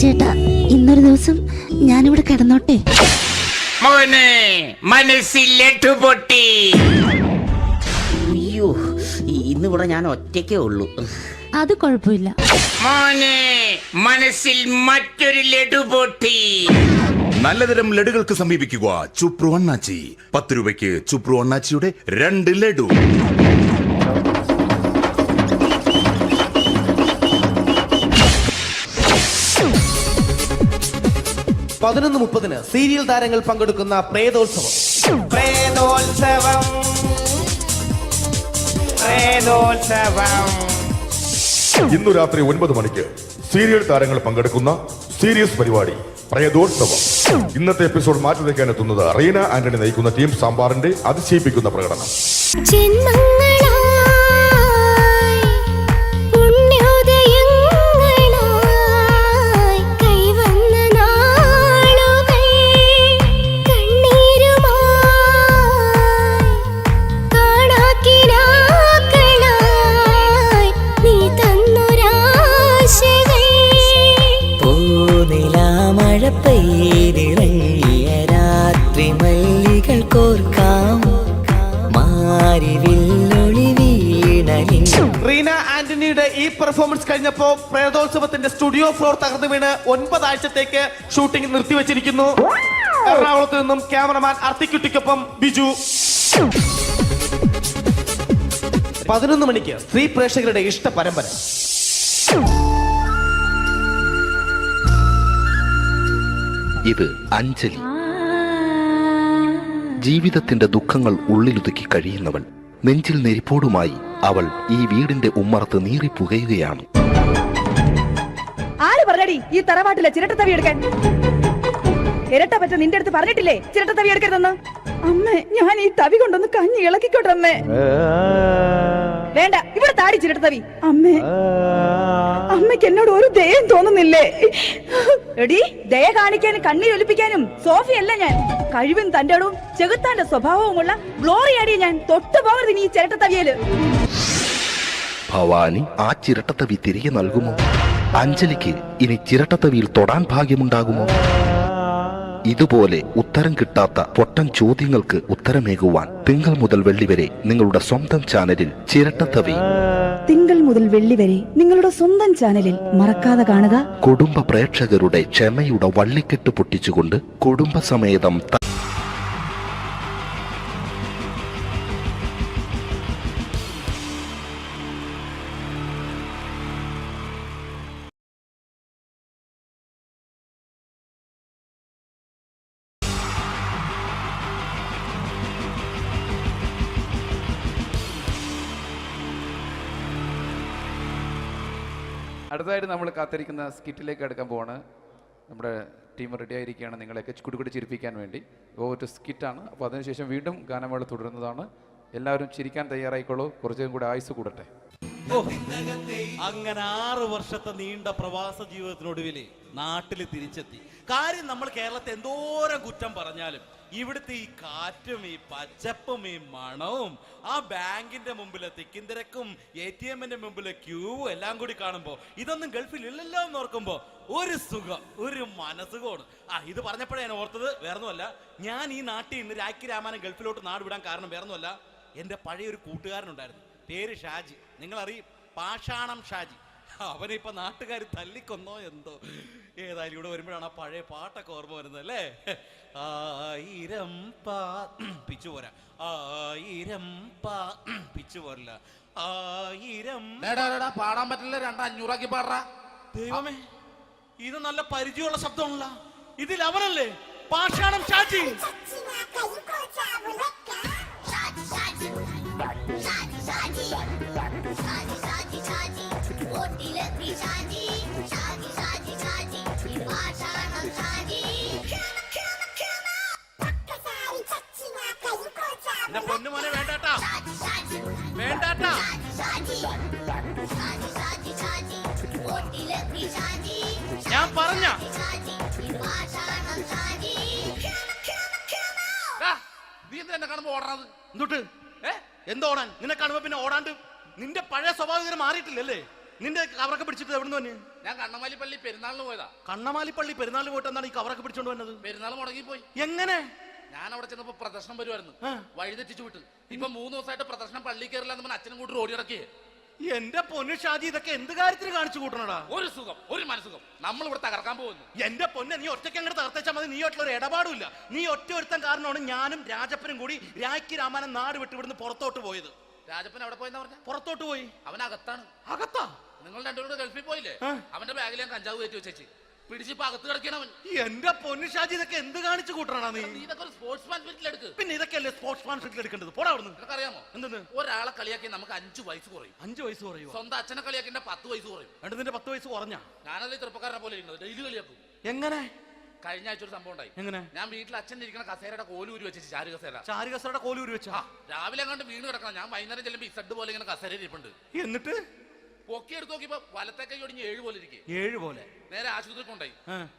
ചേട്ടാ, ഇന്നൊരു ദിവസം ഞാനിവിടെ കിടന്നോട്ടെ. മനസ്സിലെട്ടു പൊട്ടി. അയ്യോ, ഇന്നിവിടെ ഞാൻ ഒറ്റയ്ക്കേ ഉള്ളൂ. അത് കുഴപ്പമില്ല. മനസ്സിൽ മറ്റൊരു ലഡു പൊട്ടി. നല്ലതരം ലഡുകൾക്ക് സമീപിക്കുക ചുപ്രു അണ്ണാച്ചി. 10 രൂപയ്ക്ക് ചുപ്രു അണ്ണാച്ചിയുടെ 2 ലഡു. (11:30) സീരിയൽ താരങ്ങൾ പങ്കെടുക്കുന്ന പ്രേതോത്സവം. ഇന്നു രാത്രി 9 മണിക്ക് സീരിയൽ താരങ്ങൾ പങ്കെടുക്കുന്ന സീരിയസ് പരിപാടി പ്രേതോത്സവം. ഇന്നത്തെ എപ്പിസോഡ് മാറ്റി വയ്ക്കാൻ എത്തുന്നത് റീന ആന്റണി നയിക്കുന്ന ടീം സാമ്പാറിന്റെ അതിശയിപ്പിക്കുന്ന പ്രകടനം. രാത്രി മല്ലികൾ കോർക്കാം റീന ആന്റണിയുടെ ഈ പെർഫോമൻസ് കഴിഞ്ഞപ്പോ പ്രേതോത്സവത്തിന്റെ സ്റ്റുഡിയോ ഫ്ലോർ തകർന്നു വീണ് 9 ആഴ്ചത്തേക്ക് ഷൂട്ടിംഗ് നിർത്തിവെച്ചിരിക്കുന്നു. എറണാകുളത്ത് നിന്നും ക്യാമറമാൻ അർത്തിക്കുട്ടിക്കൊപ്പം ബിജു. 11 മണിക്ക് സ്ത്രീ പ്രേക്ഷകരുടെ ഇഷ്ട പരമ്പര. ഇത് അഞ്ജലി. ജീവിതത്തിന്റെ ദുഃഖങ്ങൾ ഉള്ളിലൊതുക്കി കഴിയുന്നവൾ. നെഞ്ചിൽ നെരിപ്പോടുമായി അവൾ ഈ വീടിന്റെ ഉമ്മറത്ത് നീറിപ്പുകയുകയാണ്. ആര് പറഞ്ഞടി ഈ തറവാട്ടിലെ ചിരട്ട തവി എടുക്കാൻ? ഇരട്ട പറ്റ നിന്റെ അടുത്ത് പറഞ്ഞിട്ടില്ലേ ചിരട്ട തവി എടുക്കരുതെന്ന്? അമ്മേ, ഞാൻ ഈ തവി കൊണ്ടൊന്ന് കഞ്ഞി ഇളക്കിക്കോട്ടെ അമ്മേ. വേണ്ട, ഇവിടെ താടി ചിരട്ട തവി. അമ്മേ, അമ്മയ്ക്ക് എന്നോട് ഒരു ദയം തോന്നുന്നില്ലേ? എടി, ദയ കാണിക്കാനും കണ്ണീരൊലിപ്പിക്കാനും സോഫിയല്ല ഞാൻ. കഴിവും തന്റെ ഇടവും ചെകുത്താന്റെ സ്വഭാവവുമുള്ള ഗ്ലോറിയാടിയ ഞാൻ. തൊട്ടു പോകരുത് നീ ചിരട്ട തവിയല്. ഭവാനി ആ ചിരട്ടത്തവി തിരികെ നൽകുമോ? അഞ്ജലിക്ക് ഇനി ചിരട്ടത്തവിയിൽ തൊടാൻ ഭാഗ്യമുണ്ടാകുമോ? ഇതുപോലെ ഉത്തരം കിട്ടാത്ത പൊട്ടൻ ചോദ്യങ്ങൾക്ക് ഉത്തരമേകുവാൻ തിങ്കൾ മുതൽ വെള്ളി വരെ നിങ്ങളുടെ സ്വന്തം ചാനലിൽ ചിരട്ടത്തവി. തിങ്കൾ മുതൽ വെള്ളി വരെ നിങ്ങളുടെ സ്വന്തം ചാനലിൽ മറക്കാതെ കാണുക. കുടുംബ പ്രേക്ഷകരുടെ ക്ഷമയുടെ വള്ളിക്കെട്ട് പൊട്ടിച്ചുകൊണ്ട് കുടുംബസമേതം അടുത്തതായിട്ട് നമ്മൾ കാത്തിരിക്കുന്ന സ്കിറ്റിലേക്ക് എടുക്കാൻ പോവാണ്. നമ്മുടെ ടീം റെഡി ആയിരിക്കുകയാണ് നിങ്ങളെയൊക്കെ കുടുകുടി ചിരിപ്പിക്കാൻ വേണ്ടി. ഒരു സ്കിറ്റാണ്. അപ്പോൾ അതിനുശേഷം വീണ്ടും ഗാനമേള തുടരുന്നതാണ്. എല്ലാവരും ചിരിക്കാൻ തയ്യാറായിക്കോളൂ. കുറച്ചും കൂടെ ആയുസ് കൂടട്ടെ. അങ്ങനെ 6 വർഷത്തെ നീണ്ട പ്രവാസ ജീവിതത്തിനൊടുവിൽ നാട്ടിൽ തിരിച്ചെത്തി. കാര്യം നമ്മൾ കേരളത്തെ എന്തോരം കുറ്റം പറഞ്ഞാലും ഇവിടുത്തെ ഈ കാറ്റും ഈ പച്ചപ്പും ഈ മണവും ആ ബാങ്കിന്റെ മുമ്പിലെ തിക്കും തിരക്കും ATM-ന്റെ മുമ്പിലെ ക്യൂവും എല്ലാം കൂടി കാണുമ്പോൾ ഇതൊന്നും ഗൾഫിൽ ഇല്ലല്ലോ എന്ന് ഓർക്കുമ്പോ ഒരു സുഖം, ഒരു മനസുഖമാണ്. ഇത് പറഞ്ഞപ്പോഴേ ഞാൻ ഓർത്തത് വേറൊന്നുമല്ല, ഞാൻ ഈ നാട്ടിൽ ഇന്ന് രാഖി രാമായണം ഗൾഫിലോട്ട് നാട് വിടാൻ കാരണം വേറൊന്നുമല്ല, എൻ്റെ പഴയൊരു കൂട്ടുകാരനുണ്ടായിരുന്നു, പേര് ഷാജി. നിങ്ങളറിയും, പാഷാണം ഷാജി. അവനിപ്പോ നാട്ടുകാർ തല്ലിക്കൊന്നോ എന്തോ. ഏതായാലും ഇവിടെ വരുമ്പോഴാണ് ആ പഴയ പാട്ടൊക്കെ ഓർമ്മ വരുന്നത് അല്ലേ. 1000 പിച്ചു പോരാ, 1000 പിച്ചു പോരില്ല, 1000 പാടാൻ പറ്റില്ല, 200 പാടാ. ദൈവമേ, ഇത് നല്ല പരിചയമുള്ള ശബ്ദമാണല്ലോ. ഇതിൽ അവനല്ലേ പാഷാണം ഷാജി? എന്റെ പൊന്നുമോനെ വേണ്ടാട്ടാ, വേണ്ടാട്ടാ. ഞാൻ പറഞ്ഞ നീ എന്തിനാ കാണുമ്പോ ഓടാത്? എന്തൊട്ട് എന്തോടാൻ? നിന്നെ കാണുമ്പോ പിന്നെ ഓടാണ്ട് നിന്റെ പഴയ സ്വഭാവം ഇങ്ങനെ മാറിയിട്ടില്ലല്ലേ? നിന്റെ കവറൊക്കെ പിടിച്ചിട്ട് എവിടുന്ന് തന്നെ? ഞാൻ കണ്ണമാലിപ്പള്ളി പെരുന്നാളിന് പോയതാ. കണ്ണമാലിപ്പള്ളി പെരുന്നാളിന് പോയിട്ട് എന്താണ് ഈ കവറൊക്കെ പിടിച്ചോണ്ട് വന്നത്? പെരുന്നാൾ മുടങ്ങിപ്പോയി. എങ്ങനെ? ഞാൻ അവിടെ ചെന്നപ്പോ പ്രദർശനം വരുമായിരുന്നു, വഴിതെറ്റിച്ചു വിട്ട്. ഇപ്പൊ 3 ദിവസമായിട്ട് പ്രദർശനം പള്ളി കയറില്ല എന്ന് അച്ഛനും കൂട്ടി ഓടി ഇറക്കിയേ. എന്റെ പൊന്നു ഷാജി, ഇതൊക്കെ എന്ത് കാര്യത്തിന് കാണിച്ചു കൂട്ടണടാ? ഒരു സുഖം, ഒരു മനസുഖം. നമ്മൾ ഇവിടെ തകർക്കാൻ പോകുന്നു. എന്റെ പൊന്നെ, നീ ഒറ്റയ്ക്ക് അങ്ങോട്ട് തകർത്തേച്ചാൽ മതി. നീ ഒറ്റ ഒരു ഇടപാടുമില്ല. നീ ഒറ്റ ഒരുത്തൻ കാരണമാണ് ഞാനും രാജപ്പനും കൂടി രാഖി രാമായണം നാട് വിട്ട് ഇവിടുന്ന് പുറത്തോട്ട് പോയത്. രാജപ്പൻ എവിടെ പോയെന്നാ പറഞ്ഞ? പുറത്തോട്ട് പോയി. അവനകത്താണ്. അകത്താ? നിങ്ങൾ രണ്ടുപേരും ഗൾഫിൽ പോയില്ലേ? അവന്റെ ബാഗിൽ ഞാൻ കഞ്ചാവ് കയറ്റി വെച്ചേച്ച് പിടിച്ചിപ്പോ അകത്ത് കിടക്കണവൻ. എന്റെ പൊന്നു ഷാജി, ഇതൊക്കെ എന്ത് കാണിച്ചു കൂട്ടണ നീ? ഇതൊക്കെ ഒരു സ്പോർട്സ്മാൻ സ്പിരിറ്റിൽ എടുക്ക്. പിന്നെ ഇതൊക്കെയല്ലേ സ്പോർട്സ്മാൻ സ്പിരിറ്റിൽ എടുക്കേണ്ടത്? പോടാ അവിടുന്ന്. നിനക്ക് അറിയാമോ എന്തെന്ന്? ഒരാളെ കളിയാക്കി നമുക്ക് 5 വയസ്സ് കുറയും. 5 വയസ്സ് കുറയും? സ്വന്തം അച്ഛനെ കളിയാക്കി 10 വയസ്സ് കുറയും. എന്നിട്ട് നിന്റെ 10 വയസ്സ് കുറഞ്ഞ? ഞാനത് ചെറുപ്പക്കാരനെ പോലെ ഇരുന്നത് ഡെയിലി കളിയാക്കും. എങ്ങനെ? കഴിഞ്ഞ ആഴ്ച ഒരു സംഭവം ഉണ്ടായി. എങ്ങനെ? ഞാൻ വീട്ടിൽ അച്ഛൻ ഇരിക്കുന്ന കസേരയുടെ കോലൂരി വെച്ചു. ചാരു കസേരയുടെ കോലൂരി വെച്ചാ? രാവിലെ അങ്ങോട്ട് വീണ് കിടക്കണം. ഞാൻ വൈകുന്നേരം ചെല്ലുമ്പോ ഇസഡ് പോലെ ഇങ്ങനെ കസേര ഇരിപ്പുണ്ട്. എന്നിട്ട് പൊക്കി എടുത്ത് നോക്കിയപ്പോ വലത്തെ കൈ ഒടിഞ്ഞ് 7 പോലെ ഇരിക്കും. 7 പോലെ? നേരെ ആശുപത്രി കൊണ്ടായി.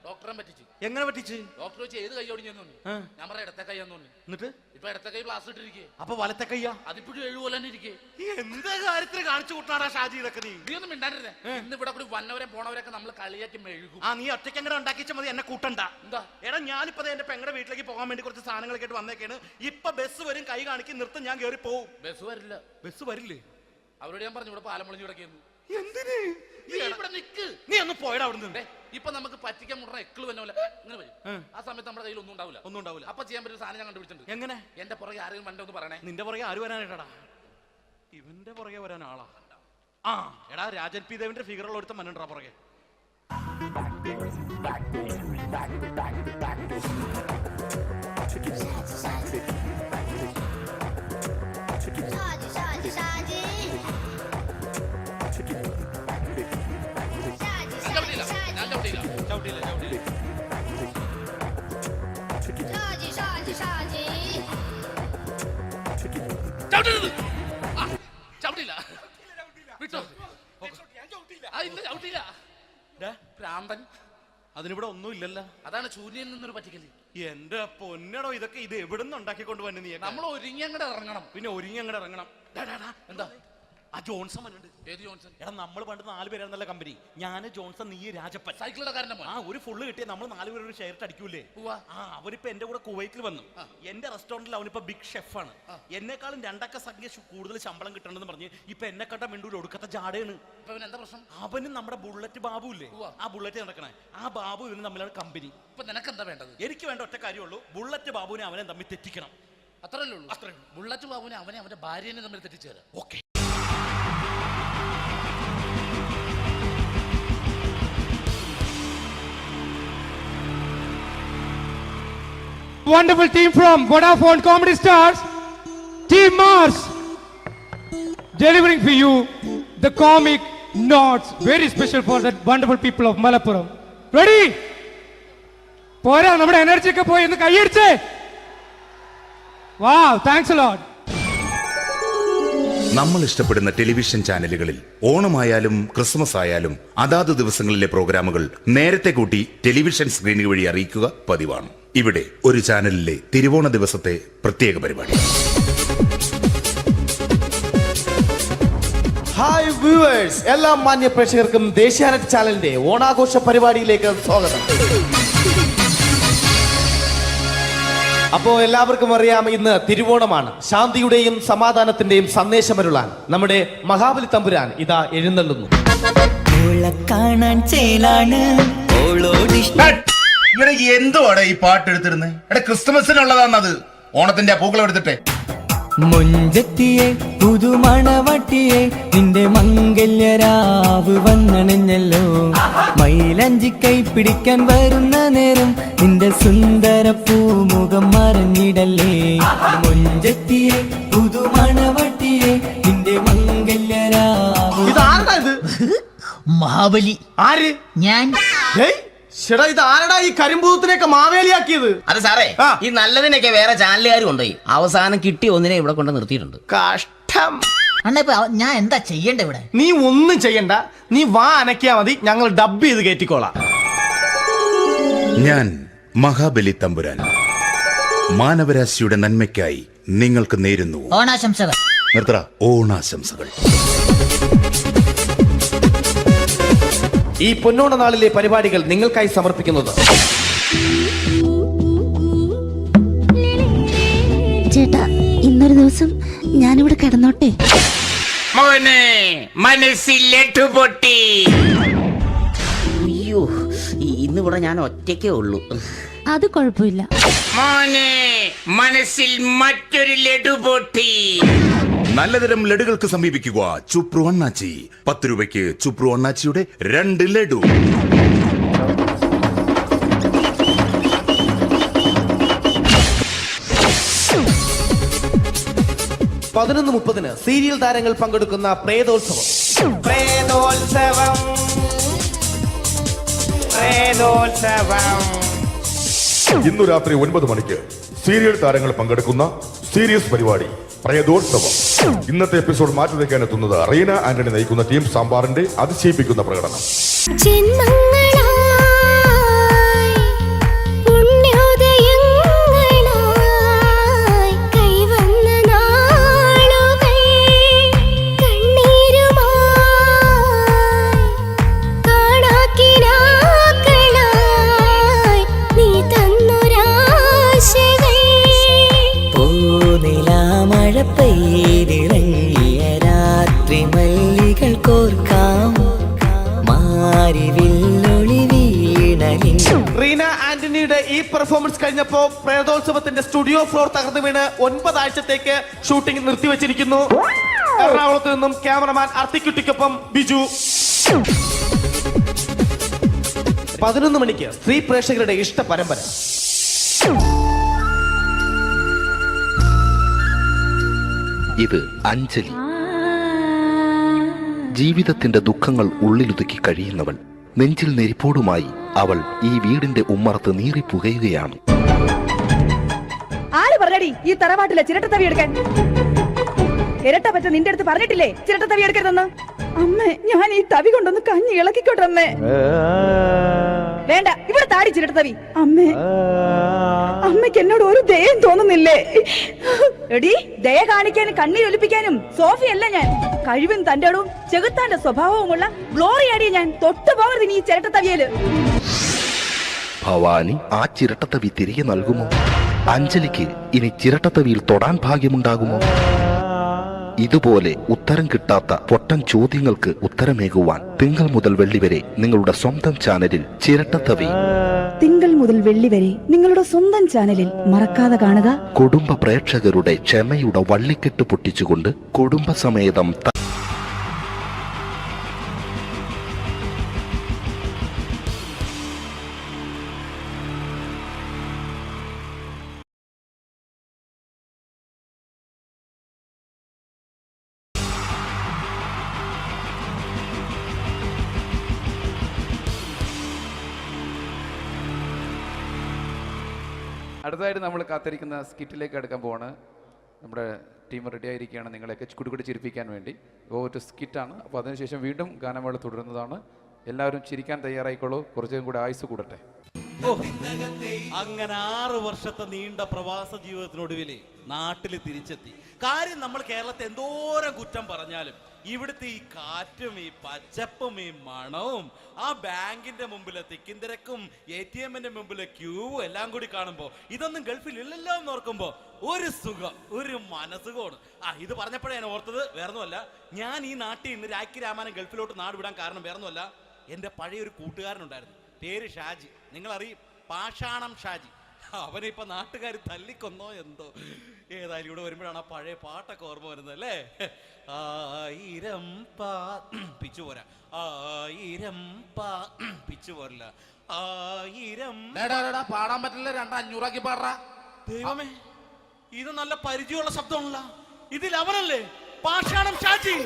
ഡോക്ടറെ പറ്റിച്ചു. എങ്ങനെ പറ്റിച്ച്? ഡോക്ടർ വെച്ച് ഏത് കൈ ഒടിഞ്ഞെന്ന് പറഞ്ഞു. ഞാൻ പറഞ്ഞ ഇടത്തെ കൈയാന്ന് പറഞ്ഞു. എന്നിട്ട് ഇപ്പൊ ഇടത്തെ കൈ പ്ലാസ്റ്റർ ഇട്ടിരിക്കേ. അപ്പൊ വലത്തെ കൈയാ? അതിപ്പോഴും 7 പോലെ തന്നെ ഇരിക്കേ. എന്ത് കാര്യത്തിന് കാണിച്ചു കൂട്ടാടാ ഷാജി ഇതൊക്കെ? നീ ഒന്നും മിണ്ടാണ്ടിരുന്നേ. ഇന്ന് ഇവിടെ കൂടി വന്നവരെ പോണവരൊക്കെ നമ്മൾ കളിയാക്കി മെഴുകും. നീ ഒറ്റയ്ക്ക് അങ്ങനെ ഉണ്ടാക്കിച്ച മതി, എന്നെ കൂട്ടണ്ട. എന്താ? എടാ, ഞാനിപ്പോ എന്റെ പെങ്ങളുടെ വീട്ടിലേക്ക് പോകാൻ വേണ്ടി കുറച്ച് സാധനങ്ങളൊക്കെ ആയിട്ട് വന്നേക്കാണ്. ഇപ്പൊ ബസ് വരും, കൈ കാണിക്കും, നിർത്തും, ഞാൻ കയറി പോവും. ബസ് വരില്ല. ബസ് വരില്ലേ? അവരോട് ഞാൻ പറഞ്ഞു ഇവിടെ പാലം പൊളിഞ്ഞു കിടക്കുന്നു. എന്തിന്? ഇവിടെ നിക്ക്. നീ ഒന്ന് പോയടാ അവിടുന്ന്. ഇപ്പൊ നമുക്ക് പറ്റിക്കാൻ മുടണ എക്കിള് വന്ന പോലെ ഇങ്ങനെ വരും. ആ സമയത്ത് നമ്മുടെ കയ്യിൽ ഒന്നും ഉണ്ടാവില്ല. അപ്പൊ ചെയ്യാൻ പറ്റുന്ന സാധനം ഞാൻ കണ്ടുപിടിച്ചിട്ടുണ്ട്. എങ്ങനെ? എന്റെ പുറകെ ആരെങ്കിലും വണ്ടി ഒന്ന് പറയണേ. നിന്റെ പുറകെ ആര് വരാനായിട്ടാടാ? ഇവന്റെ പുറകെ വരാൻ ആളാ? എടാ, രാജൻ പി ദേവിന്റെ ഫിഗറുള്ള ഒരുത്തം മനുണ്ടാ പുറകെ. അതിനിവിടെ ഒന്നും ഇല്ലല്ലോ. അതാണ് ശൂന്യയിൽ നിന്നൊരു പറ്റിക്കല്. എന്റെ പൊന്നടോ, ഇതൊക്കെ ഇത് എവിടുന്ന് ഉണ്ടാക്കിക്കൊണ്ട് വന്നു നീ? നമ്മൾ ഒരുങ്ങി അങ്ങോട്ട് ഇറങ്ങണം. പിന്നെ ഒരുങ്ങി അങ്ങോട്ട് ഇറങ്ങണം. എന്താ? ആ ജോൺസൺ വന്നിട്ടുണ്ട്. ഏത് ജോൺസൺ? എടാ, നമ്മൾ പണ്ട് 4 പേരായിരുന്നല്ല കമ്പനി. ഞാൻ, ജോൺസൺ, നീ, രാജപ്പൻ. സൈക്കിളുടെ കാരന്റെ മോൻ. ഒരു ഫുള്ള് കിട്ടിയ നമ്മൾ 4 പേര് ഒരു ഷെയർട്ട് അടിക്കൂലേ? അവനിപ്പോ എന്റെ കൂടെ കുവൈറ്റിൽ വന്നു. എന്റെ റെസ്റ്റോറന്റിൽ അവനിപ്പോ ബിഗ് ഷെഫാണ്. എന്നെക്കാളും 2 അക്ക സംഖ്യ കൂടുതൽ ശമ്പളം കിട്ടണമെന്ന് പറഞ്ഞ് ഇപ്പൊ എന്നെ കണ്ട മിണ്ടൂര് ഒടുക്കത്തെ ജാടയാണ്. എന്താ പ്രശ്നം? അവന് നമ്മുടെ ബുള്ളറ്റ് ബാബു ഇല്ലേ, ആ ബുള്ളറ്റ് നടക്കണേ, ആ ബാബു ഇവന് തമ്മിലാണ് കമ്പനി. ഇപ്പൊ നിനക്ക് എന്താ വേണ്ടത്? എനിക്ക് വേണ്ട ഒറ്റ കാര്യമുള്ളൂ, ബുള്ളറ്റ് ബാബുവിനെ അവനെ തമ്മിൽ തെറ്റിക്കണം. അത്രയല്ലേ ഉള്ളൂ? അത്രയും. ബുള്ളറ്റ് ബാബുവിനെ അവന്റെ ഭാര്യനെ തമ്മിൽ തെറ്റിച്ചേരാം. Okay. Wonderful team from Vodafone Comedy Stars, Team Mars, delivering for you the comic notes very special for that wonderful people of Malappuram. Ready? പോരാ, നമ്മുടെ എനർജി ഒക്കെ പോയി ഒന്ന് കൈയടിച്ചേ. Wow, thanks a lot. നമ്മൾ ഇഷ്ടപ്പെടുന്ന ടെലിവിഷൻ ചാനലുകളിൽ ഓണമായാലും ക്രിസ്മസ് ആയാലും അതാത് ദിവസങ്ങളിലെ പ്രോഗ്രാമുകൾ നേരത്തെ കൂട്ടി ടെലിവിഷൻ സ്ക്രീനുകൾ വഴി അറിയിക്കുക പതിവാണ്. ഇവിടെ ഒരു ചാനലിലെ തിരുവോണ ദിവസത്തെ പ്രത്യേക പരിപാടി. ഹായ് വ്യൂവേഴ്സ്, എല്ലാ മാന്യ പ്രേക്ഷകർക്കും ദേശീയാനെറ്റ് ചാനലിന്റെ ഓണാഘോഷ പരിപാടിയിലേക്ക് സ്വാഗതം. അപ്പോൾ എല്ലാവർക്കും അറിയാം, ഇന്ന് തിരുവോണമാണ്. ശാന്തിയുടെയും സമാധാനത്തിന്റെയും സന്ദേശമരുളാൻ നമ്മുടെ മഹാബലി തമ്പുരാൻ ഇതാ എഴുന്നള്ളുന്നു. ഇവിടെ എന്തുവാടെ ഈ പാട്ട് എടുത്തിരുന്നത്? എടാ, ക്രിസ്മസിനുള്ളതാണത്. ഓണത്തിന്റെ പൂക്കളം എടുത്തിട്ടെ. മുഞ്ചത്തിയെ പുതുമണവട്ടിയെ നിന്റെ മംഗല്യരാവ് വന്നണഞ്ഞല്ലോ. മൈലഞ്ചി കൈ പിടിക്കാൻ വരുന്ന നേരം നിന്റെ സുന്ദര പൂമുഖം മറഞ്ഞിടല്ലേ. മുഞ്ചത്തിയെ പുതുമണവട്ടിയെ നിന്റെ മംഗല്യരാവ്. മഹാബലി. ആര്? ഞാൻ. ചേട്ടാ, ഇത് ആരടാ ഈ കരിമ്പൂത്തിനെയൊക്കെ മാവേലിയാക്കിയത്? അതെ സാറേ, ഈ നല്ലതിനൊക്കെ വേറെ ചാനലുകാർ കൊണ്ടുപോയി അവസാനം കിട്ടി ഒന്നിനെ ഇവിടെ കൊണ്ട് നിർത്തിയിട്ടുണ്ട്. കഷ്ടം. അണ്ണ ഇപ്പൊ ഞാൻ എന്താ ചെയ്യണ്ട ഇവിടെ? നീ ഒന്നും ചെയ്യണ്ട, നീ വാ അനക്കിയാ മതി, ഞങ്ങൾ ഡബ് ചെയ്ത് കയറ്റിക്കോളാം. ഞാൻ മഹാബലി തമ്പുരാൻ മാനവരാശിയുടെ നന്മയ്ക്കായി നിങ്ങൾക്ക് നേരുന്നു ഓണാശംസകൾ. നിർത്തറ. ഓണാശംസകൾ. ഈ പൊന്നോണ നാളിലെ പരിപാടികൾ നിങ്ങൾക്കായി സമർപ്പിക്കുന്നത് ചേട്ടാ, ഇന്നൊരു ദിവസം ഞാനിവിടെ കിടന്നോട്ടെ. മനസ്സിലെട്ടു പൊട്ടി. അയ്യോ, ഇന്നിവിടെ ഞാൻ ഒറ്റയ്ക്കേ ഉള്ളൂ. അത് കുഴപ്പമില്ല. മനസ്സിൽ മറ്റൊരു ലഡു പൊട്ടി. നല്ലതരം ലഡുകൾക്ക് സമീപിക്കുക ചുപ്രു അണ്ണാച്ചി. 10 രൂപയ്ക്ക് ചുപ്രു അണ്ണാച്ചിയുടെ 2 ലഡു. 11:30 സീരിയൽ താരങ്ങൾ പങ്കെടുക്കുന്ന പ്രേതോത്സവം. പ്രേതോത്സവം, പ്രേതോത്സവം. ഇന്നു രാത്രി 9 മണിക്ക് സീരിയൽ താരങ്ങൾ പങ്കെടുക്കുന്ന സീരിയസ് പരിപാടി പ്രേതോത്സവം. ഇന്നത്തെ എപ്പിസോഡ് മാറ്റി വയ്ക്കാൻ എത്തുന്നത് റീന ആന്റണി നയിക്കുന്ന ടീം സാമ്പാറിന്റെ അതിശയിപ്പിക്കുന്ന പ്രകടനം. റീന ആന്റണിയുടെ ഈ പെർഫോമൻസ് കഴിഞ്ഞപ്പോ പ്രേതോത്സവത്തിന്റെ സ്റ്റുഡിയോ ഫ്ലോർ തകർന്നു വീണ് 9 ആഴ്ചത്തേക്ക് ഷൂട്ടിംഗ് നിർത്തിവെച്ചിരിക്കുന്നു. എറണാകുളത്ത് നിന്നും ക്യാമറമാൻ അർത്തിക്കുട്ടിക്കൊപ്പം ബിജു. 11 മണിക്ക് സ്ത്രീ പ്രേക്ഷകരുടെ ഇഷ്ട പരമ്പര. ഇത് അഞ്ജലി. ജീവിതത്തിന്റെ ദുഃഖങ്ങൾ ഉള്ളിലൊതുക്കി കഴിയുന്നവൾ. നെഞ്ചിൽ നെരിപ്പോടുമായി അവൾ ഈ വീടിന്റെ ഉമ്മറത്ത് നീറി പുകയുകയാണ്. ആര് പറഞ്ഞടി ഈ തറവാട്ടിലെ ചിരട്ടത്തവി എടുക്കാൻ? ഇരട്ട പറ്റ നിന്റെ അടുത്ത് പറഞ്ഞിട്ടില്ലേ ചിരട്ടത്തവി എടുക്കരുതെന്ന്? അമ്മേ, ഞാൻ ഈ തവി കൊണ്ടൊന്ന് കഞ്ഞി ഇളക്കിക്കോട്ടെ അമ്മേ. വേണ്ട, ഇവിടെ താടി ചിരട്ടത്തവി. അമ്മേ, അമ്മയ്ക്ക് എന്നോട് ഒരു ദയം തോന്നുന്നില്ലേ? എടി, ദയ കാണിക്കാനും കണ്ണീരൊലിപ്പിക്കാനും സോഫിയല്ല ഞാൻ. കഴിവും തന്റെടും ചെകുത്താന്റെ സ്വഭാവവുമുള്ള ഗ്ലോറിയാടിയ ഞാൻ. തൊട്ടു പോകരുത് നീ ചിരട്ടത്തവിയല്. ഭവാനി ആ ചിരട്ടത്തവി തിരികെ നൽകുമോ? അഞ്ജലിക്ക് ഇനി ചിരട്ടത്തവിയിൽ തൊടാൻ ഭാഗ്യമുണ്ടാകുമോ? ഇതുപോലെ ഉത്തരം കിട്ടാത്ത പൊട്ടൻ ചോദ്യങ്ങൾക്ക് ഉത്തരമേകുവാൻ തിങ്കൾ മുതൽ വെള്ളി വരെ നിങ്ങളുടെ സ്വന്തം ചാനലിൽ ചിരട്ടത്തവി. തിങ്കൾ മുതൽ വെള്ളി വരെ നിങ്ങളുടെ സ്വന്തം ചാനലിൽ മറക്കാതെ കാണുക. കുടുംബ പ്രേക്ഷകരുടെ ക്ഷമയുടെ വള്ളിക്കെട്ട് പൊട്ടിച്ചുകൊണ്ട് കുടുംബസമേതം അടുത്തതായിട്ട് നമ്മൾ കാത്തിരിക്കുന്ന സ്കിറ്റിലേക്ക് അടുക്കാൻ പോവാണ്. നമ്മുടെ ടീം റെഡി ആയിരിക്കുകയാണ് നിങ്ങളെയൊക്കെ കുടുകുടി ചിരിപ്പിക്കാൻ വേണ്ടി. ഒരു സ്കിറ്റാണ്. അപ്പോൾ അതിനുശേഷം വീണ്ടും ഗാനമേള തുടരുന്നതാണ്. എല്ലാവരും ചിരിക്കാൻ തയ്യാറായിക്കോളൂ. കുറച്ചും കൂടെ ആയുസ് കൂടട്ടെ. അങ്ങനെ 6 വർഷത്തെ നീണ്ട പ്രവാസ ജീവിതത്തിനൊടുവിൽ നാട്ടിൽ തിരിച്ചെത്തി. കാര്യം നമ്മൾ കേരളത്തെ എന്തോരം കുറ്റം പറഞ്ഞാലും ഇവിടുത്തെ ഈ കാറ്റും ഈ പച്ചപ്പും ഈ മണവും ആ ബാങ്കിന്റെ മുമ്പിലെ തിക്കും തിരക്കും ATM-ന്റെ മുമ്പിലെ ക്യൂവും എല്ലാം കൂടി കാണുമ്പോ ഇതൊന്നും ഗൾഫിൽ ഇല്ലല്ലോ എന്ന് ഓർക്കുമ്പോ ഒരു സുഖം, ഒരു മനസുഖമാണ്. ഇത് പറഞ്ഞപ്പോഴേ ഞാൻ ഓർത്തത് വേറൊന്നുമല്ല, ഞാൻ ഈ നാട്ടിൽ നിന്ന് രാഖി രാമായണം ഗൾഫിലോട്ട് നാട് വിടാൻ കാരണം വേറൊന്നുമല്ല, എൻ്റെ പഴയൊരു കൂട്ടുകാരനുണ്ടായിരുന്നു, പേര് ഷാജി. നിങ്ങളറിയും, പാഷാണം ഷാജി. അവനിപ്പോ നാട്ടുകാർ തല്ലിക്കൊന്നോ എന്തോ. ഏതായാലും ഇവിടെ വരുമ്പോഴാണ് ആ പഴയ പാട്ടൊക്കെ ഓർമ്മ വരുന്നത് അല്ലേ. 1000 പിച്ചു പോരാ, 1000 പിച്ചു പോരില്ല, 1000 പാടാൻ പറ്റില്ല, 500 പാടാ. ദൈവമേ, ഇത് നല്ല പരിചയമുള്ള ശബ്ദമാണല്ലോ. ഇതിൽ അവനല്ലേ പാഷാണം ഷാജി?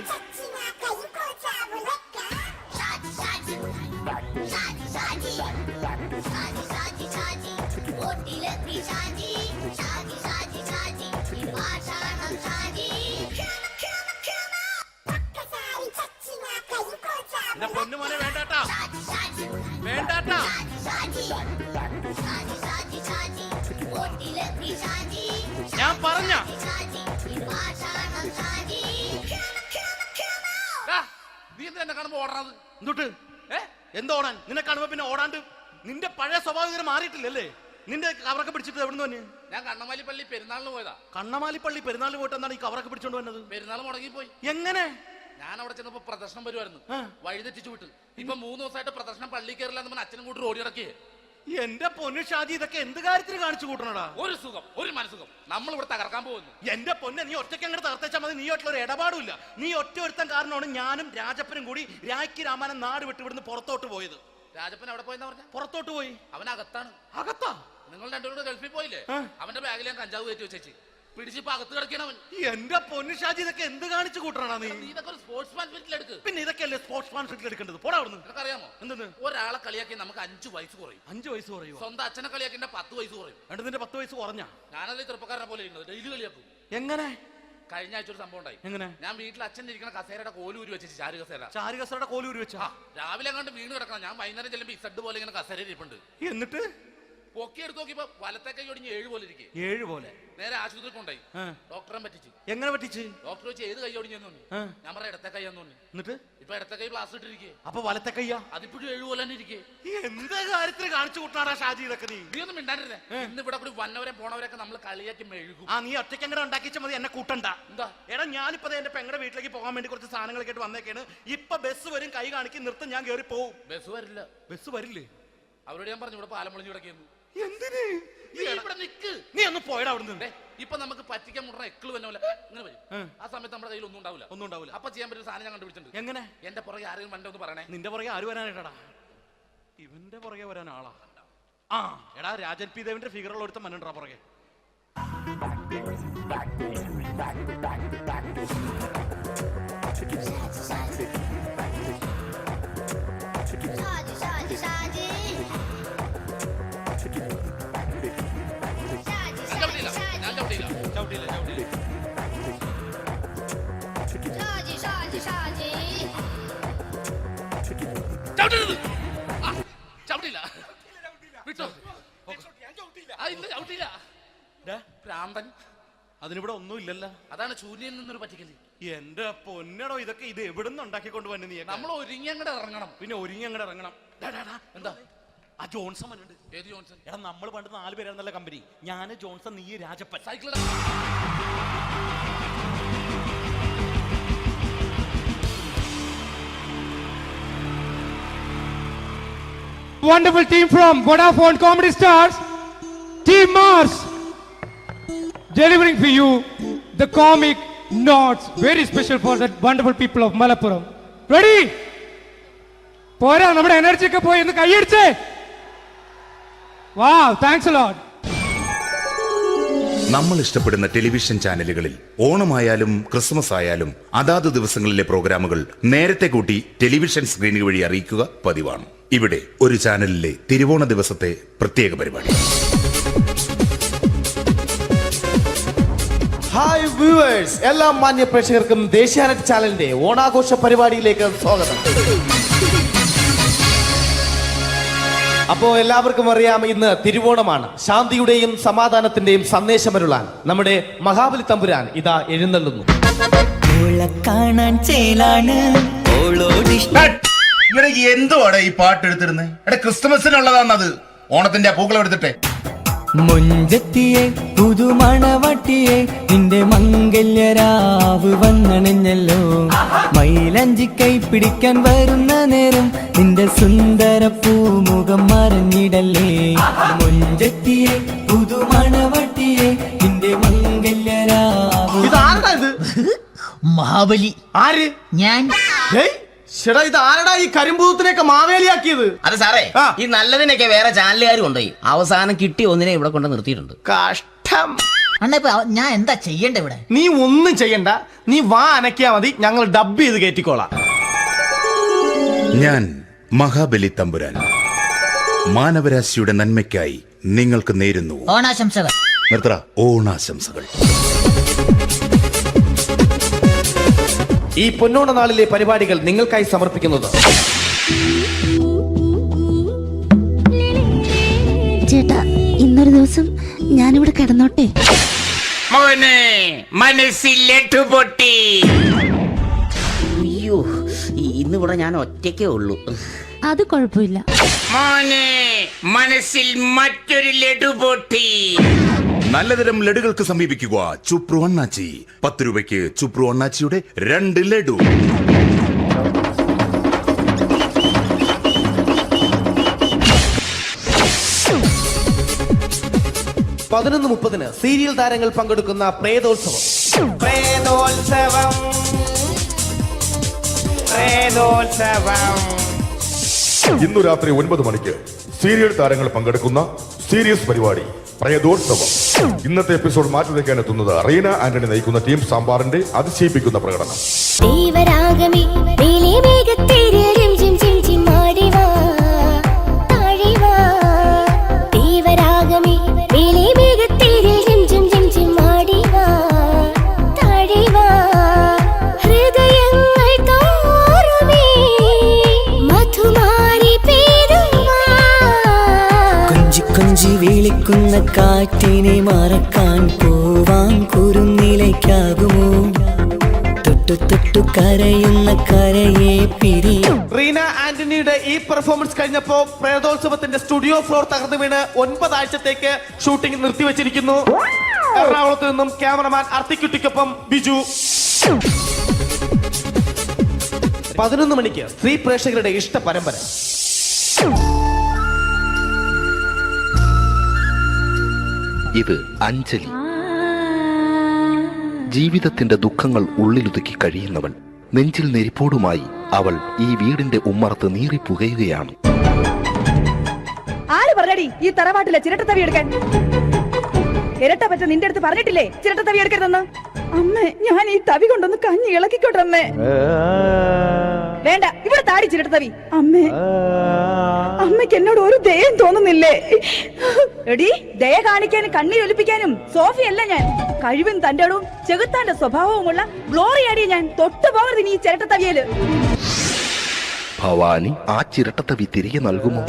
പൊന്നുമോനെ വേണ്ടാട്ടാ, വേണ്ടാട്ടാ. ഞാൻ പറഞ്ഞ നീ എന്നെ കാണുമ്പോ ഓടണത് എന്തൊട്ട്? എന്തോടാൻ? നിന്നെ കാണുമ്പോ പിന്നെ ഓടാണ്ട് നിന്റെ പഴയ സ്വഭാവം മാറിയിട്ടില്ലല്ലേ? നിന്റെ കവറൊക്കെ പിടിച്ചിട്ട് എവിടെ നിന്ന്? ഞാൻ കണ്ണമാലിപ്പള്ളി പെരുന്നാളിന് പോയതാ. കണ്ണമാലിപ്പള്ളി പെരുന്നാളിന് പോയിട്ട് എന്താണ് ഈ കവറൊക്കെ പിടിച്ചോണ്ട് വന്നത്? പെരുന്നാൾ മുടങ്ങിപ്പോയി. എങ്ങനെ? ഞാൻ അവിടെ ചെന്നപ്പോ പ്രദർശനം വരുമായിരുന്നു, വഴിതെറ്റിച്ചു വിട്ടു. ഇപ്പൊ 3 ദിവസമായിട്ട് പ്രദർശനം പള്ളി കയറില്ല എന്ന് പറഞ്ഞ അച്ഛനും കൂട്ടി ഓടി ഇറക്കിയേ. എന്റെ പൊന്നു ഷാജി, ഇതൊക്കെ എന്ത് കാര്യത്തിന് കാണിച്ചു കൂട്ടണടാ? ഒരു സുഖം, ഒരു മനസുഖം. നമ്മൾ ഇവിടെ തകർക്കാൻ പോകുന്നു. എന്റെ പൊന്നെ, നീ ഒറ്റയ്ക്ക് അങ്ങോട്ട് തകർത്തേച്ചാൽ മതി. നീ ഒറ്റ ഒരു ഇടപാടുമില്ല. നീ ഒറ്റ ഒരുത്തൻ കാരണമാണ് ഞാനും രാജപ്പനും കൂടി രാഖി രാമായണം നാട് വിട്ട് ഇവിടുന്ന് പുറത്തോട്ട് പോയത്. രാജപ്പൻ എവിടെ പോയെന്നാ പറഞ്ഞ? പുറത്തോട്ട് പോയി. അവനകത്താണ്. അകത്താ? നിങ്ങൾ രണ്ടുപേരും ഗൾഫിൽ പോയില്ലേ? അവന്റെ ബാഗിൽ ഞാൻ കഞ്ചാവ് കയറ്റി വെച്ചേച്ച് പിടിച്ചിപ്പോ അകത്ത് കിടക്കണവൻ. എന്റെ പൊന്നു ഷാജി, ഇതൊക്കെ എന്ത് കാണിച്ചു കൂട്ടണ നീ? ഇതൊക്കെ ഒരു സ്പോർട്സ്മാൻ സ്പിരിറ്റിൽ എടുക്ക്. പിന്നെ ഇതൊക്കെയല്ലേ സ്പോർട്സ്മാൻ സ്പിരിറ്റിൽ എടുക്കേണ്ടത്? പോടാ അവിടുന്ന്. നിനക്കറിയാമോ എന്തെന്ന്? ഒരാളെ കളിയാക്കി നമുക്ക് 5 വയസ്സ് കുറയും. 5 വയസ്സ് കുറയും? സ്വന്തം അച്ഛനെ കളിയാക്കി 10 വയസ്സ് കുറയും. നിന്റെ 10 വയസ്സ് കുറഞ്ഞ? ഞാനത് ചെറുപ്പക്കാരനെ പോലെ ഇരുന്നത് ഡെയിലി കളിയാക്കും. എങ്ങനെ? കഴിഞ്ഞ ആഴ്ച ഒരു സംഭവം ഉണ്ടായി. എങ്ങനെ? ഞാൻ വീട്ടിൽ അച്ഛൻ ഇരിക്കുന്ന കസേരയുടെ കോലൂരി വെച്ചു. ചാരു കസേരയുടെ കോലൂരി വെച്ചാ? രാവിലെ കണ്ട് വീണ് കിടക്കണം. ഞാൻ വൈകുന്നേരം ചെല്ലുമ്പോ ഇസഡ് പോലെ ഇങ്ങനെ കസേര ഇരിപ്പുണ്ട്. എന്നിട്ട് പൊക്കി എടുത്ത് നോക്കിയപ്പോ വലത്തെ കൈ ഒടിഞ്ഞ് 7 പോലെ ഇരിക്കും. 7 പോലെ? നേരെ ആശുപത്രി കൊണ്ടായി. ഡോക്ടറെ പറ്റിച്ചു. എങ്ങനെ പറ്റിച്ച്? ഡോക്ടർ വെച്ച് ഏത് കൈ ഒടിഞ്ഞെന്ന് തോന്നി. ഞാൻ പറഞ്ഞ ഇടത്തെ കൈ എന്ന് തോന്നി. എന്നിട്ട് ഇപ്പൊ ഇടത്തെ കൈ പ്ലാസ്റ്റർ ഇട്ടിരിക്കേ. അപ്പൊ വലത്തെ കൈയാ? അതിപ്പോഴും 7 പോലെ തന്നെ ഇരിക്കേ. എന്ത് കാര്യത്തിന് കാണിച്ചു കൂട്ടാറാ ഷാജി ഇതൊക്കെ? നീ ഒന്നും മിണ്ടാണ്ടിരുന്നേ. ഇന്ന് ഇവിടെ കൂടി വന്നവരെ പോണവരൊക്കെ നമ്മൾ കളിയാക്കി മെഴുകും. നീ ഒറ്റയ്ക്ക് അങ്ങനെ ഉണ്ടാക്കിച്ച മതി, എന്നെ കൂട്ടണ്ട. എന്താ? എടാ, ഞാനിപ്പോ എന്റെ പെങ്ങളുടെ വീട്ടിലേക്ക് പോകാൻ വേണ്ടി കുറച്ച് സാധനങ്ങളൊക്കെ ആയിട്ട് വന്നേക്കാണ്. ഇപ്പൊ ബസ് വരും, കൈ കാണിക്കും, നിർത്തും, ഞാൻ കയറി പോവും. ബസ് വരില്ല. ബസ് വരില്ലേ? അവരോട് ഞാൻ പറഞ്ഞു ഇവിടെ പാലം പൊളിഞ്ഞു കിടക്കുന്നു. എന്തിന്? ഇവിടെ നിക്ക്. നീ ഒന്ന് പോയടാ അവിടുന്ന്. ഇപ്പൊ നമുക്ക് പറ്റിക്കാൻ മുടന്ന എക്കള് തന്നെ ഇങ്ങനെ വരും. ആ സമയത്ത് നമ്മുടെ കയ്യിൽ ഒന്നും ഉണ്ടാവില്ല. അപ്പൊ ചെയ്യാൻ പറ്റുന്ന സാധനം ഞാൻ കണ്ടുപിടിച്ചിട്ടുണ്ട്. എങ്ങനെ? എന്റെ പുറകെ ആരെങ്കിലും വണ്ടി ഒന്ന് പറയണേ. നിന്റെ പുറകെ ആര് വരാനായിട്ടാ? ഇവന്റെ പുറകെ വരാൻ ആളാ? എടാ, രാജൻ പി ദേവിന്റെ ഫിഗറുള്ള ഒരുത്ത മനുണ്ടാ പുറകെ. അതിനിവിടെ ഒന്നും ഇല്ലല്ലോ. അതാണ് ശൂന്യൻ നിന്നൊരു പറ്റിക്കല്. എന്റെ പൊന്നടോ, ഇതൊക്കെ ഇത് എവിടുന്ന് ഉണ്ടാക്കിക്കൊണ്ട് വന്നു നീ? നമ്മൾ ഒരുങ്ങി അങ്ങോട്ട് ഇറങ്ങണം. പിന്നെ ഒരുങ്ങി അങ്ങോട്ട് ഇറങ്ങണം. എന്താ? ആ ജോൺസൺ വന്നിട്ടുണ്ട്. ഏത് ജോൺസൺ? എടാ, നമ്മൾ പണ്ട് 4 പേരായിരുന്നല്ല കമ്പനി. ഞാന്, ജോൺസൺ, നീ, Rajappan. Cycle. Wonderful team from Vodafone Comedy Stars, Team Mars, delivering for you the comic notes, very special for the wonderful people of Malappuram. Ready? പോരാ, നമ്മുടെ എനർജി ഒക്കെ പോയി ഒന്ന് കൈയടിച്ചേ. Wow, thanks a lot. നമ്മൾ ഇഷ്ടപ്പെടുന്ന television ചാനലുകളിൽ ഓണമായാലും Christmas ആയാലും അതാത് ദിവസങ്ങളിലെ പ്രോഗ്രാമുകൾ നേരത്തെ കൂട്ടി ടെലിവിഷൻ സ്ക്രീനുകൾ വഴി അറിയിക്കുക പതിവാണ്. ഇവിടെ ഒരു ചാനലിലെ തിരുവോണ ദിവസത്തെ പ്രത്യേക പരിപാടി. ഹായ് വ്യൂവേഴ്സ്, എല്ലാ മാന്യ പ്രേക്ഷകർക്കും ദേശീയാനെറ്റ് ചാനലിന്റെ ഓണാഘോഷ പരിപാടിയിലേക്ക് സ്വാഗതം. അപ്പോ എല്ലാവർക്കും അറിയാം, ഇന്ന് തിരുവോണമാണ്. ശാന്തിയുടെയും സമാധാനത്തിന്റെയും സന്ദേശമരുളാൻ നമ്മുടെ മഹാബലി തമ്പുരാൻ ഇതാ എഴുന്നള്ളുന്നു. കാണാൻ ചേലാണ് എന്തുവാടാ ഈ പാട്ട് എടുത്തിരുന്നത്? എടാ ക്രിസ്തുമസിനുള്ളതാണത്. ഓണത്തിന്റെ പൂക്കളം എടുത്തിട്ടെ. മുഞ്ചത്തിയെ പുതുമണവട്ടിയെ നിന്റെ മംഗല്യരാവ് വന്നണഞ്ഞല്ലോ. മൈലഞ്ചി കൈ പിടിക്കാൻ വരുന്ന നേരം നിന്റെ സുന്ദര പൂമുഖം മറഞ്ഞിടല്ലേ. മുഞ്ചത്തിയെ പുതുമണവട്ടിയെ നിന്റെ മംഗല്യരാവ്. മഹാബലി. ആര്? ഞാൻ. ചേട്ടാ, ഇത് ആരടാ ഈ കരിമ്പൂത്തിനെയൊക്കെ മാവേലിയാക്കിയത്? അതെ സാറേ, ഈ നല്ലതിനൊക്കെ വേറെ ചാനലുകാർ കൊണ്ടുപോയി അവസാനം കിട്ടി ഒന്നിനെ ഇവിടെ കൊണ്ട് നിർത്തിയിട്ടുണ്ട്. കഷ്ടം. ഞാൻ എന്താ ചെയ്യണ്ട ഇവിടെ? നീ ഒന്നും ചെയ്യണ്ട, നീ വാ അനക്കിയാ മതി, ഞങ്ങൾ ഡബ് ചെയ്ത് കയറ്റിക്കോളാം. ഞാൻ മഹാബലി തമ്പുരാൻ മാനവരാശിയുടെ നന്മയ്ക്കായി നിങ്ങൾക്ക് നേരുന്നു ഓണാശംസകൾ. നിർത്തറ. ഓണാശംസകൾ. ഈ പൊന്നോണ നാളിലെ പരിപാടികൾ നിങ്ങൾക്കായി സമർപ്പിക്കുന്നത് ചേട്ടാ, ഇന്നൊരു ദിവസം ഞാനിവിടെ കിടന്നോട്ടെ. മോനെ മനസ്സിലേട്ടു പൊട്ടി. അയ്യോ, ഇന്നിവിടെ ഞാൻ ഒറ്റയ്ക്കേ ഉള്ളൂ. അത് കുഴപ്പമില്ല. മോനെ മനസ്സിൽ മറ്റൊരു ലഡു പൊട്ടി. നല്ലതരം ലഡുകൾക്ക് സമീപിക്കുക ചുപ്രു അണ്ണാച്ചി. 10 രൂപയ്ക്ക് ചുപ്രു അണ്ണാച്ചിയുടെ 2 ലഡു. പതിനൊന്ന് 30 സീരിയൽ താരങ്ങൾ പങ്കെടുക്കുന്ന പ്രേതോത്സവം. ഇന്നു രാത്രി 9 മണിക്ക് സീരിയൽ താരങ്ങൾ പങ്കെടുക്കുന്ന സീരിയസ് പരിപാടി പ്രേതോത്സവം. ഇന്നത്തെ എപ്പിസോഡ് മാറ്റി വയ്ക്കാൻ എത്തുന്നത് റീന ആന്റണി നയിക്കുന്ന ടീം സാമ്പാറിന്റെ അതിശയിപ്പിക്കുന്ന പ്രകടനം. കൊഞ്ചി വിളിക്കുന്ന കാറ്റിനെ മറക്കാൻ പോവാൻ കുറുനിലയ്ക്കാകുമോ? തൊട്ടു തൊട്ടു കരയുന്ന കരയെ പിരിയും. റീന ആന്റണിയുടെ ഈ പെർഫോമൻസ് കഴിഞ്ഞപ്പോ പ്രേതോത്സവത്തിന്റെ സ്റ്റുഡിയോ ഫ്ലോർ തകർന്നു വീണ് 9 ആഴ്ചത്തേക്ക് ഷൂട്ടിംഗ് നിർത്തിവെച്ചിരിക്കുന്നു. എറണാകുളത്ത് നിന്നും ക്യാമറമാൻ അർത്തിക്കുട്ടിക്കൊപ്പം ബിജു. 11 മണിക്ക് സ്ത്രീ പ്രേക്ഷകരുടെ ഇഷ്ട പരമ്പര. ഇത് അഞ്ജലി. ജീവിതത്തിന്റെ ദുഃഖങ്ങൾ ഉള്ളിലൊതുക്കി കഴിയുന്നവൾ. നെഞ്ചിൽ നെരിപ്പോടുമായി അവൾ ഈ വീടിന്റെ ഉമ്മറത്ത് നീറി പുകയുകയാണ്. ആര് പറഞ്ഞടി ഈ തറവാട്ടിലെ ചിരട്ടത്തവി എടുക്കാൻ? ഇരട്ട പറ്റ നിന്റെ അടുത്ത് പറഞ്ഞിട്ടില്ലേ ചിരട്ടത്തവി എടുക്കരുതെന്ന്? അമ്മേ, ഞാൻ ഈ തവി കൊണ്ടൊന്ന് കഞ്ഞി ഇളക്കിക്കോട്ടെ അമ്മേ. വേണ്ട, ഇവിടെ താടി ചിരട്ടത്തവി. അമ്മേ, അമ്മയ്ക്ക് എന്നോട് ഒരു ദയം തോന്നുന്നില്ലേ? എടി, ദയ കാണിക്കാനും കണ്ണീരൊലിപ്പിക്കാനും സോഫിയല്ല ഞാൻ. കഴിവും തന്റെ ഇടവും ചെകുത്താന്റെ സ്വഭാവവുമുള്ള ഗ്ലോറി ആടിയ ഞാൻ. തൊട്ടു പോകരുത് ഇനി ഈ ചിരട്ടത്തവിയല്. ഭവാനി ആ ചിരട്ടത്തവി തിരികെ നൽകുമോ?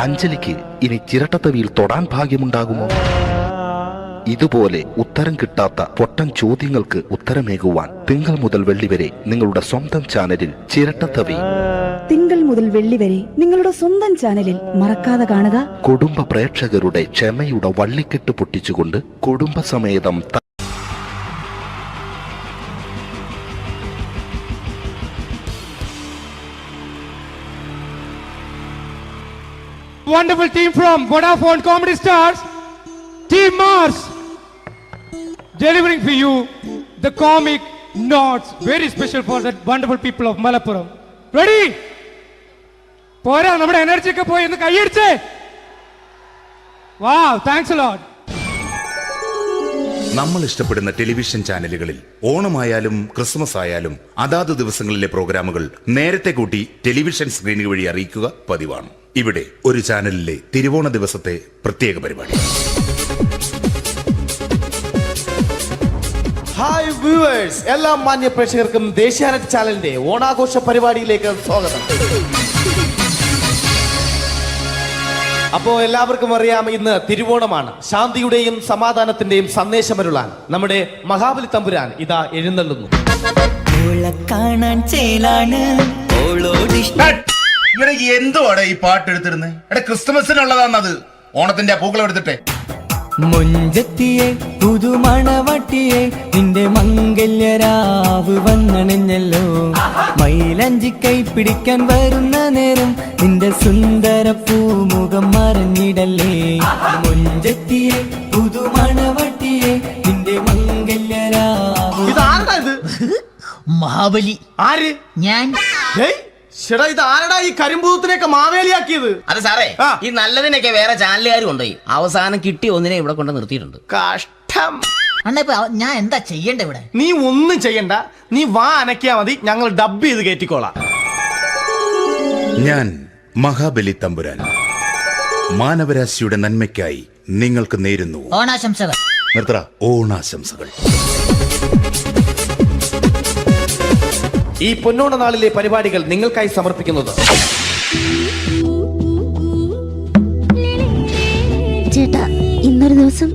അഞ്ജലിക്ക് ഇനി ചിരട്ടത്തവിയിൽ തൊടാൻ ഭാഗ്യമുണ്ടാകുമോ? ഇതുപോലെ ഉത്തരം കിട്ടാത്ത പൊട്ടൻ ചോദ്യങ്ങൾക്ക് ഉത്തരമേകുവാൻ തിങ്കൾ മുതൽ വെള്ളി വരെ നിങ്ങളുടെ സ്വന്തം ചാനലിൽ ചിരട്ടത്തവി. തിങ്കൾ മുതൽ വെള്ളി വരെ നിങ്ങളുടെ സ്വന്തം ചാനലിൽ മറക്കാതെ കാണുക. കുടുംബ പ്രേക്ഷകരുടെ ക്ഷമയുടെ വള്ളിക്കെട്ട് പൊട്ടിച്ചുകൊണ്ട് കുടുംബസമേതം Wonderful team from Vodafone Comedy Stars, Team Mars, delivering for you the comic notes, very special for the wonderful people of Malappuram. Ready? പോരാ, നമ്മുടെ എനർജി ഒക്കെ പോയി ഒന്ന് കൈയടിച്ചേ. Wow, thanks a lot. നമ്മൾ ഇഷ്ടപ്പെടുന്ന ടെലിവിഷൻ ചാനലുകളിൽ ഓണമായാലും ക്രിസ്മസ് ആയാലും അതാത് ദിവസങ്ങളിലെ പ്രോഗ്രാമുകൾ നേരത്തെ കൂട്ടി ടെലിവിഷൻ സ്ക്രീനുകൾ വഴി അറിയിക്കുക പതിവാണ്. ഇവിടെ ഒരു ചാനലിലെ തിരുവോണ ദിവസത്തെ പ്രത്യേക പരിപാടി. ഹായ് വ്യൂവേഴ്സ്, എല്ലാ മാന്യ പ്രേക്ഷകർക്കും ദേശീയാനെറ്റ് ചാനലിന്റെ ഓണാഘോഷ പരിപാടിയിലേക്ക് സ്വാഗതം. അപ്പോ എല്ലാവർക്കും അറിയാം, ഇന്ന് തിരുവോണമാണ്. ശാന്തിയുടെയും സമാധാനത്തിന്റെയും സന്ദേശമരുളാൻ നമ്മുടെ മഹാബലി തമ്പുരാൻ ഇതാ എഴുന്നള്ളുന്നു. കാണാൻ ചേലാണ് എന്തുവാടെ ഈ പാട്ട് എടുത്തിരുന്നത്? എടാ ക്രിസ്തുമസിനുള്ളതാണത്. ഓണത്തിന്റെ പൂക്കളം എടുത്തിട്ടെ. മുഞ്ചത്തിയെ പുതുമണവട്ടിയെ നിന്റെ മംഗല്യരാവ് വന്നണഞ്ഞല്ലോ. മൈലഞ്ചി കൈ പിടിക്കാൻ വരുന്ന നേരം നിന്റെ സുന്ദര പൂമുഖം മറഞ്ഞിടല്ലേ. മുഞ്ചത്തിയെ പുതുമണവട്ടിയെ നിന്റെ മംഗല്യരാവ്. മഹാബലി ആര്? ഞാൻ. ഇത് ആരടാ ഈ കരിമ്പൂത്തിനെയൊക്കെ മാവേലിയാക്കിയത്? അത് സാറേ, ഈ നല്ലതിനൊക്കെ വേറെ ചാനലുകാർ കൊണ്ടുപോയി അവസാനം കിട്ടി ഒന്നിനെ ഇവിടെ കൊണ്ട് നിർത്തിയിട്ടുണ്ട്. കഷ്ടം. ഞാൻ എന്താ ചെയ്യണ്ട ഇവിടെ? നീ ഒന്നും ചെയ്യണ്ട, നീ വാ അനക്കിയാ മതി, ഞങ്ങൾ ഡബ് ചെയ്ത് കയറ്റിക്കോളാം. ഞാൻ മഹാബലി തമ്പുരാൻ മാനവരാശിയുടെ നന്മയ്ക്കായി നിങ്ങൾക്ക് നേരുന്നു ഓണാശംസകൾ. നിർത്തറ. ഓണാശംസകൾ. ഈ പൊന്നോണ നാളിലെ പരിപാടികൾ നിങ്ങൾക്കായി സമർപ്പിക്കുന്നത് ചേട്ടാ, ഇന്നൊരു ദിവസം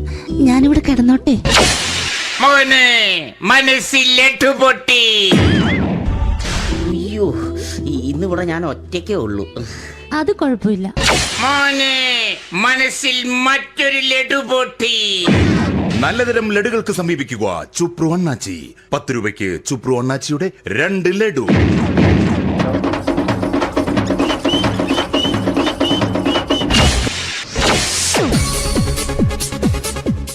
ഞാനിവിടെ കിടന്നോട്ടെ. മോനെ മനസ്സിലെട്ടു പൊട്ടി. അയ്യോ, ഇന്നിവിടെ ഞാൻ ഒറ്റയ്ക്കേ ഉള്ളൂ. അത് കുഴപ്പമില്ല. മോനെ മനസ്സിൽ മറ്റൊരു ലഡു പൊട്ടി. നല്ലതരം ലഡുകൾക്ക് സമീപിക്കുക ചുപ്രു അണ്ണാച്ചി. 10 രൂപയ്ക്ക് ചുപ്രു അണ്ണാച്ചിയുടെ 2 ലഡു.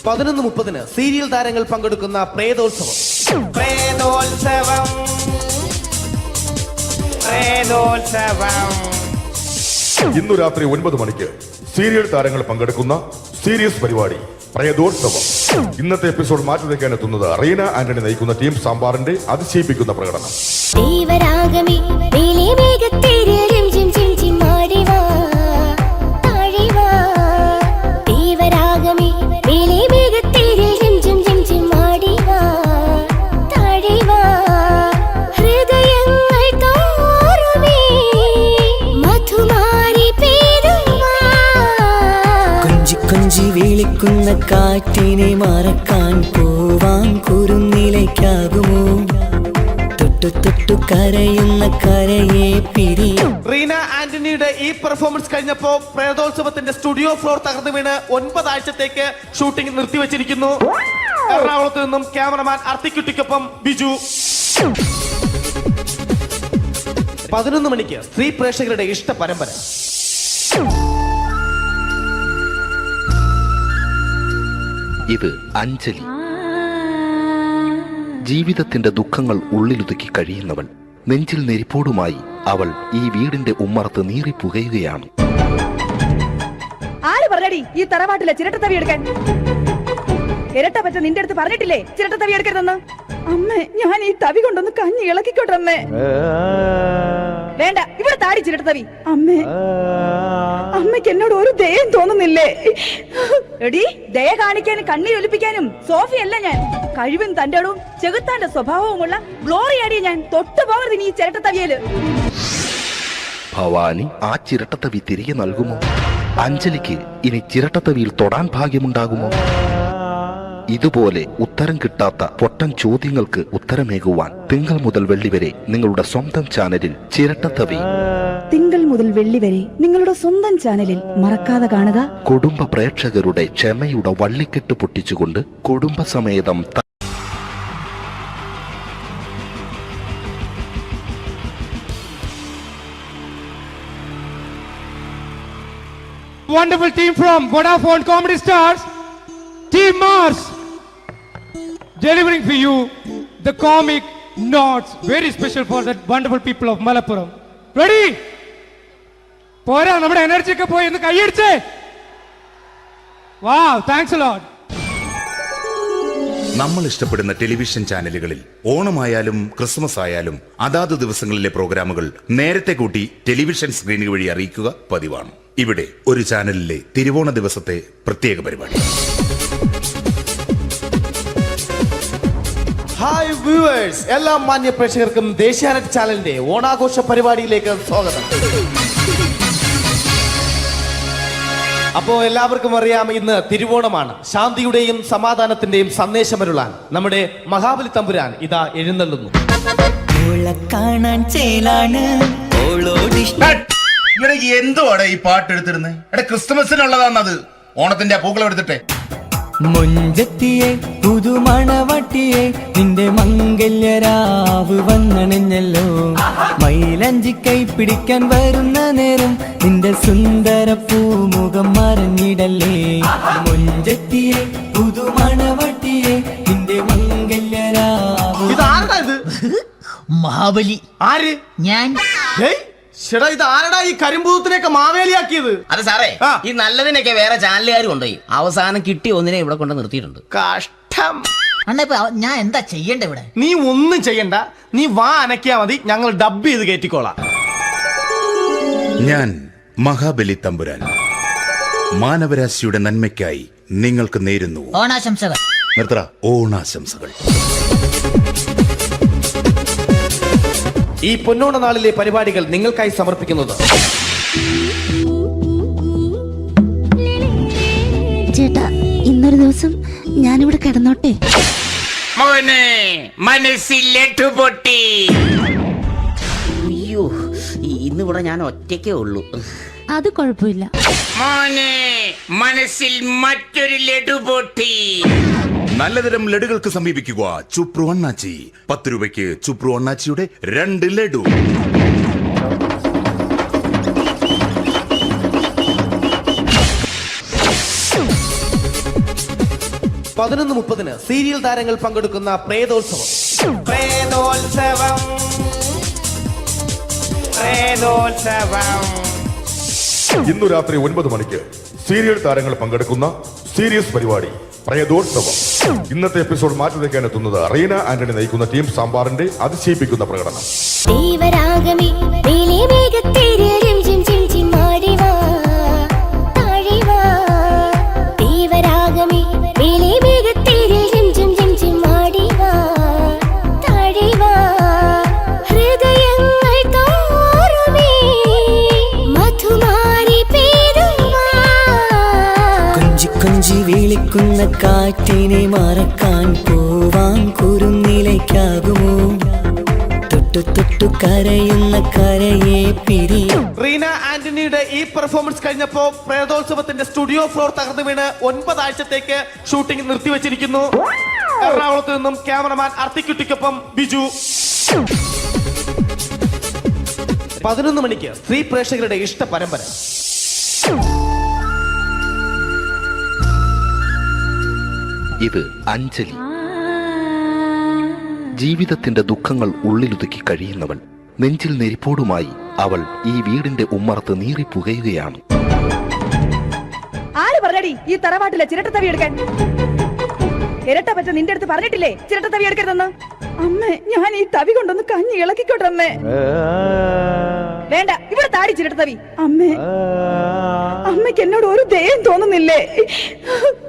പതിനൊന്ന് 30 സീരിയൽ താരങ്ങൾ പങ്കെടുക്കുന്ന പ്രേതോത്സവം. ഇന്നു രാത്രി 9 മണിക്ക് സീരിയൽ താരങ്ങൾ പങ്കെടുക്കുന്ന സീരിയസ് പരിപാടി പ്രേതോത്സവം. ഇന്നത്തെ എപ്പിസോഡ് മാറ്റി വയ്ക്കാൻ എത്തുന്നത് റീന ആന്റണി നയിക്കുന്ന ടീം സാമ്പാറിന്റെ അതിശയിപ്പിക്കുന്ന പ്രകടനം. കൊഞ്ചി വിളിക്കുന്ന കാറ്റിനെ മറക്കാൻ പോവാൻ കുരുന്നിലേക്കാകുമോ. തൊട്ടു തൊട്ടു കരയുന്ന കരയെ പിരിയും. റീന ആന്റണിയുടെ ഈ പെർഫോമൻസ് കഴിഞ്ഞപ്പോ പ്രേതോത്സവത്തിന്റെ സ്റ്റുഡിയോ ഫ്ലോർ തകർന്നു വീണ് 9 ആഴ്ചത്തേക്ക് ഷൂട്ടിംഗ് നിർത്തിവെച്ചിരിക്കുന്നു. എറണാകുളത്ത് നിന്നും ക്യാമറമാൻ അർത്തിക്കുട്ടിക്കൊപ്പം ബിജു. 11 മണിക്ക് സ്ത്രീ പ്രേക്ഷകരുടെ ഇഷ്ട പരമ്പര. ഇത് അഞ്ജലി. ജീവിതത്തിന്റെ ദുഃഖങ്ങൾ ഉള്ളിലൊതുക്കി കഴിയുന്നവൾ. നെഞ്ചിൽ നെരിപ്പോടുമായി അവൾ ഈ വീടിന്റെ ഉമ്മറത്ത് നീറിപ്പുകയുകയാണ്. ആര് പറഞ്ഞടി ഈ തറവാട്ടിലെ ചിരട്ടത്തവി എടുക്കാൻ? ഇരട്ട പറ്റ നിന്റെ അടുത്ത് പറഞ്ഞിട്ടില്ലേ ചിരട്ടത്തവി എടുക്കരുതെന്ന്? അമ്മേ, ഞാൻ ഈ തവി കൊണ്ടൊന്ന് കഞ്ഞി ഇളക്കിക്കോട്ടെ അമ്മേ. വേണ്ട, ഇവിടെ താടി ചിരട്ടത്തവി. അമ്മേ, അമ്മയ്ക്ക് എന്നോട് ഒരു ദയം തോന്നുന്നില്ലേ? എടി, ദയ കാണിക്കാനും കണ്ണീരൊലിപ്പിക്കാനും സോഫിയല്ല ഞാൻ. കഴിവും തന്റെ ഇടവും ചെകുത്താന്റെ സ്വഭാവവുമുള്ള ഗ്ലോറിയാടി ഞാൻ. തൊട്ടുപോകരുത് നീ ചിരട്ടത്തവിയല്. ഭവാനി ആ ചിരട്ടത്തവി തിരികെ നൽകുമോ? അഞ്ജലിക്ക് ഇനി ചിരട്ടത്തവിയിൽ തൊടാൻ ഭാഗ്യമുണ്ടാകുമോ? ഇതുപോലെ ഉത്തരം കിട്ടാത്ത പൊട്ടൻ ചോദ്യങ്ങൾക്ക് ഉത്തരമേകുവാൻ തിങ്കൾ മുതൽ വെള്ളി വരെ നിങ്ങളുടെ സ്വന്തം ചാനലിൽ ചിരട്ടത്തവി. തിങ്കൾ മുതൽ വെള്ളി വരെ നിങ്ങളുടെ സ്വന്തം ചാനലിൽ മറക്കാതെ കാണുക. കുടുംബ പ്രേക്ഷകരുടെ ക്ഷമയുടെ വള്ളിക്കെട്ട് പൊട്ടിച്ചുകൊണ്ട് കുടുംബസമേതം Wonderful team from Vodafone Comedy Stars, Team Mars, delivering for you the comic notes, very special for the wonderful people of Malappuram. Ready? പോരാ, നമ്മുടെ എനർജി ഒക്കെ പോയി ഒന്ന് കൈയടിച്ചേ. Wow, thanks a lot. നമ്മൾ ഇഷ്ടപ്പെടുന്ന ടെലിവിഷൻ ചാനലുകളിൽ ഓണമായാലും ക്രിസ്മസ് ആയാലും അതാത് ദിവസങ്ങളിലെ പ്രോഗ്രാമുകൾ നേരത്തെ കൂട്ടി ടെലിവിഷൻ സ്ക്രീനുകൾ വഴി അറിയിക്കുക പതിവാണ്. ഇവിടെ ഒരു ചാനലിലെ തിരുവോണ ദിവസത്തെ പ്രത്യേക പരിപാടി. ഹായ് വ്യൂവേഴ്സ്, എല്ലാ മാന്യ പ്രേക്ഷകർക്കും ദേശീയാനെറ്റ് ചാനലിന്റെ ഓണാഘോഷ പരിപാടിയിലേക്ക് സ്വാഗതം. അപ്പോ എല്ലാവർക്കും അറിയാം, ഇന്ന് തിരുവോണമാണ്. ശാന്തിയുടെയും സമാധാനത്തിന്റെയും സന്ദേശമരുളാൻ നമ്മുടെ മഹാബലി തമ്പുരാൻ ഇതാ എഴുന്നള്ളുന്നു. കാണാൻ ചേലാണ് എന്തുവാടെ ഈ പാട്ട് എടുത്തിരുന്നത്? എടാ ക്രിസ്തുമസിനുള്ളതാണത്. ഓണത്തിന്റെ പൂക്കളം എടുത്തിട്ടെ. മൊഞ്ചത്തിയെ പുതുമണവട്ടിയെ നിന്റെ മംഗല്യരാവ് വന്നണഞ്ഞല്ലോ. മൈലഞ്ചി കൈ പിടിക്കാൻ വരുന്ന നേരം നിന്റെ സുന്ദര പൂമുഖം മറഞ്ഞിടല്ലേ. മൊഞ്ചത്തിയെ പുതുമണവട്ടിയെ നിന്റെ മംഗല്യരാവ്. ഇതാരടാ ഇത്? മഹാബലി. ആര്? ഞാൻ. ചേട്ടാ, ഇത് ആരടാ ഈ കരിമ്പൂത്തിനെയൊക്കെ മാവേലിയാക്കിയത്? അത് സാറേ, ഈ നല്ലതിനൊക്കെ വേറെ ചാനലുകാർ കൊണ്ടുപോയി അവസാനം കിട്ടി ഒന്നിനെ ഇവിടെ കൊണ്ട് നിർത്തിയിട്ടുണ്ട്. കഷ്ടം. അണ്ണാ ഞാൻ എന്താ ചെയ്യണ്ട ഇവിടെ? നീ ഒന്നും ചെയ്യണ്ട, നീ വാ അനക്കിയാ മതി, ഞങ്ങൾ ഡബ് ചെയ്ത് കയറ്റിക്കോളാം. ഞാൻ മഹാബലി തമ്പുരാൻ മാനവരാശിയുടെ നന്മയ്ക്കായി നിങ്ങൾക്ക് നേരുന്നു ഓണാശംസകൾ. നിർത്തറ. ഓണാശംസകൾ. ഈ പൊന്നോണ നാളിലെ പരിപാടികൾ നിങ്ങൾക്കായി സമർപ്പിക്കുന്നത് ചേട്ടാ, ഇന്നൊരു ദിവസം ഞാനിവിടെ കിടന്നോട്ടെ. മനസ്സിലെട്ടുപൊട്ടി. അയ്യോ, ഇന്നിവിടെ ഞാൻ ഒറ്റയ്ക്കേ ഉള്ളൂ. അത് കുഴപ്പമില്ല. മോനെ, മനസ്സിൽ മറ്റൊരു ലഡു പൊട്ടി. നല്ലതരം ലഡുകൾക്ക് സമീപിക്കുക ചുപ്രു അണ്ണാച്ചി. 10 രൂപയ്ക്ക് ചുപ്രു അണ്ണാച്ചിയുടെ 2 ലഡു. പതിനൊന്ന് 30 സീരിയൽ താരങ്ങൾ പങ്കെടുക്കുന്ന പ്രേതോത്സവം. പ്രേതോത്സവം, പ്രേതോത്സവം. ഇന്നു രാത്രി 9 മണിക്ക് സീരിയൽ താരങ്ങൾ പങ്കെടുക്കുന്ന സീരിയസ് പരിപാടി പ്രേതോത്സവം. ഇന്നത്തെ എപ്പിസോഡ് മാറ്റി വയ്ക്കാൻ എത്തുന്നത് റീന ആന്റണി നയിക്കുന്ന ടീം സാമ്പാറിന്റെ അതിശയിപ്പിക്കുന്ന പ്രകടനം. കൊഞ്ചി വിളിക്കുന്ന കാറ്റിനെ മറക്കാൻ പോവാൻ കുരുന്നിലേക്കാകുമോ. തൊട്ടു തൊട്ടു കരയുന്ന കരയെ പിരിയും. റീന ആന്റണിയുടെ ഈ പെർഫോമൻസ് കഴിഞ്ഞപ്പോ പ്രേതോത്സവത്തിന്റെ സ്റ്റുഡിയോ ഫ്ലോർ തകർന്നു വീണ് 9 ആഴ്ചത്തേക്ക് ഷൂട്ടിംഗ് നിർത്തിവെച്ചിരിക്കുന്നു. എറണാകുളത്ത് നിന്നും ക്യാമറമാൻ അർത്തിക്കുട്ടിക്കൊപ്പം ബിജു. 11 മണിക്ക് സ്ത്രീ പ്രേക്ഷകരുടെ ഇഷ്ട പരമ്പര. ഇത് അഞ്ജലി. ജീവിതത്തിന്റെ ദുഃഖങ്ങൾ ഉള്ളിലുതുക്കി കഴിയുന്നവൾ. നെഞ്ചിൽ നെരിപ്പോടുമായി അവൾ ഈ വീടിന്റെ ഉമ്മറത്ത് നീറിപ്പുകയുകയാണ്. ആര് പറഞ്ഞടി ഈ തറവാട്ടിലെ ചിരട്ടത്തവി എടുക്കാൻ? ഇരട്ട പറ്റ നിന്റെ അടുത്ത് പറഞ്ഞിട്ടില്ലേ ചിരട്ടത്തവി എടുക്കരുതെന്ന്? അമ്മേ, ഞാൻ ഈ തവി കൊണ്ടൊന്ന് കഞ്ഞി ഇളക്കിക്കോട്ടെ അമ്മേ. വേണ്ട, ഇവിടെ താടി ചിരട്ടത്തവി. അമ്മേ, അമ്മയ്ക്ക് എന്നോട് ഒരു ദയം തോന്നുന്നില്ലേ?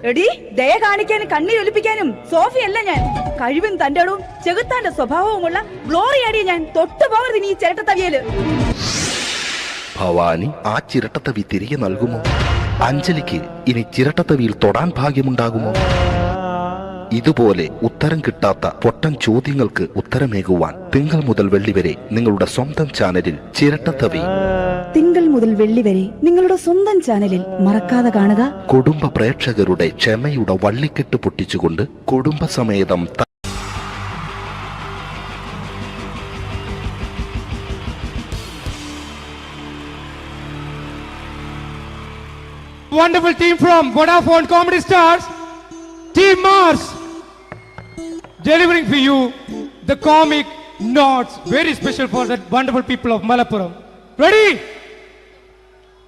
എടി, ദയ കാണിക്കാനും കണ്ണീരൊലിപ്പിക്കാനും സോഫിയല്ല ഞാൻ. കഴിവും തന്റെ ഇടവും ചെകുത്താന്റെ സ്വഭാവവുമുള്ള ഗ്ലോറിയാടിയ ഞാൻ. തൊട്ടുപോകരുത് നീ ഈ ചിരട്ടത്തവിയല്. ഭവാനി ആ ചിരട്ടത്തവി തിരികെ നൽകുമോ? അഞ്ജലിക്ക് ഇനി ചിരട്ടത്തവിയിൽ തൊടാൻ ഭാഗ്യമുണ്ടാകുമോ? ഇതുപോലെ ഉത്തരം കിട്ടാത്ത പൊട്ടൻ ചോദ്യങ്ങൾക്ക് ഉത്തരമേകുവാൻ തിങ്കൾ മുതൽ വെള്ളി വരെ നിങ്ങളുടെ സ്വന്തം ചാനലിൽ ചിരട്ടത്തവി. തിങ്കൾ മുതൽ വെള്ളി വരെ നിങ്ങളുടെ സ്വന്തം ചാനലിൽ മറക്കാതെ കാണുക. കുടുംബ പ്രേക്ഷകരുടെ ക്ഷമയുടെ വള്ളിക്കെട്ട് പൊട്ടിച്ചുകൊണ്ട് കുടുംബസമേതം Wonderful team from Vodafone Comedy Stars, Team Mars, delivering for you the comic notes, very special for the wonderful people of Malappuram. Ready?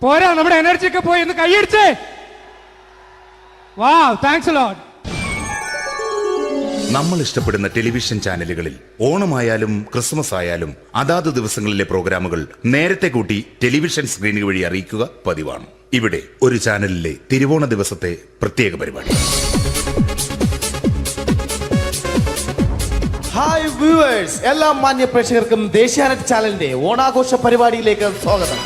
പോരാ, നമ്മുടെ എനർജി ഒക്കെ പോയി ഒന്ന് കൈയടിച്ചേ. Wow, thanks a lot. നമ്മൾ ഇഷ്ടപ്പെടുന്ന ടെലിവിഷൻ ചാനലുകളിൽ ഓണമായാലും ക്രിസ്മസ് ആയാലും അതാത് ദിവസങ്ങളിലെ പ്രോഗ്രാമുകൾ നേരത്തെ കൂട്ടി ടെലിവിഷൻ സ്ക്രീനുകൾ വഴി അറിയിക്കുക പതിവാണ്. ഇവിടെ ഒരു ചാനലിലെ തിരുവോണ ദിവസത്തെ പ്രത്യേക പരിപാടി. ഹായ് വ്യൂവേഴ്സ്, എല്ലാ മാന്യ പ്രേക്ഷകർക്കും ദേശീയാനെറ്റ് ചാനലിന്റെ ഓണാഘോഷ പരിപാടിയിലേക്ക് സ്വാഗതം.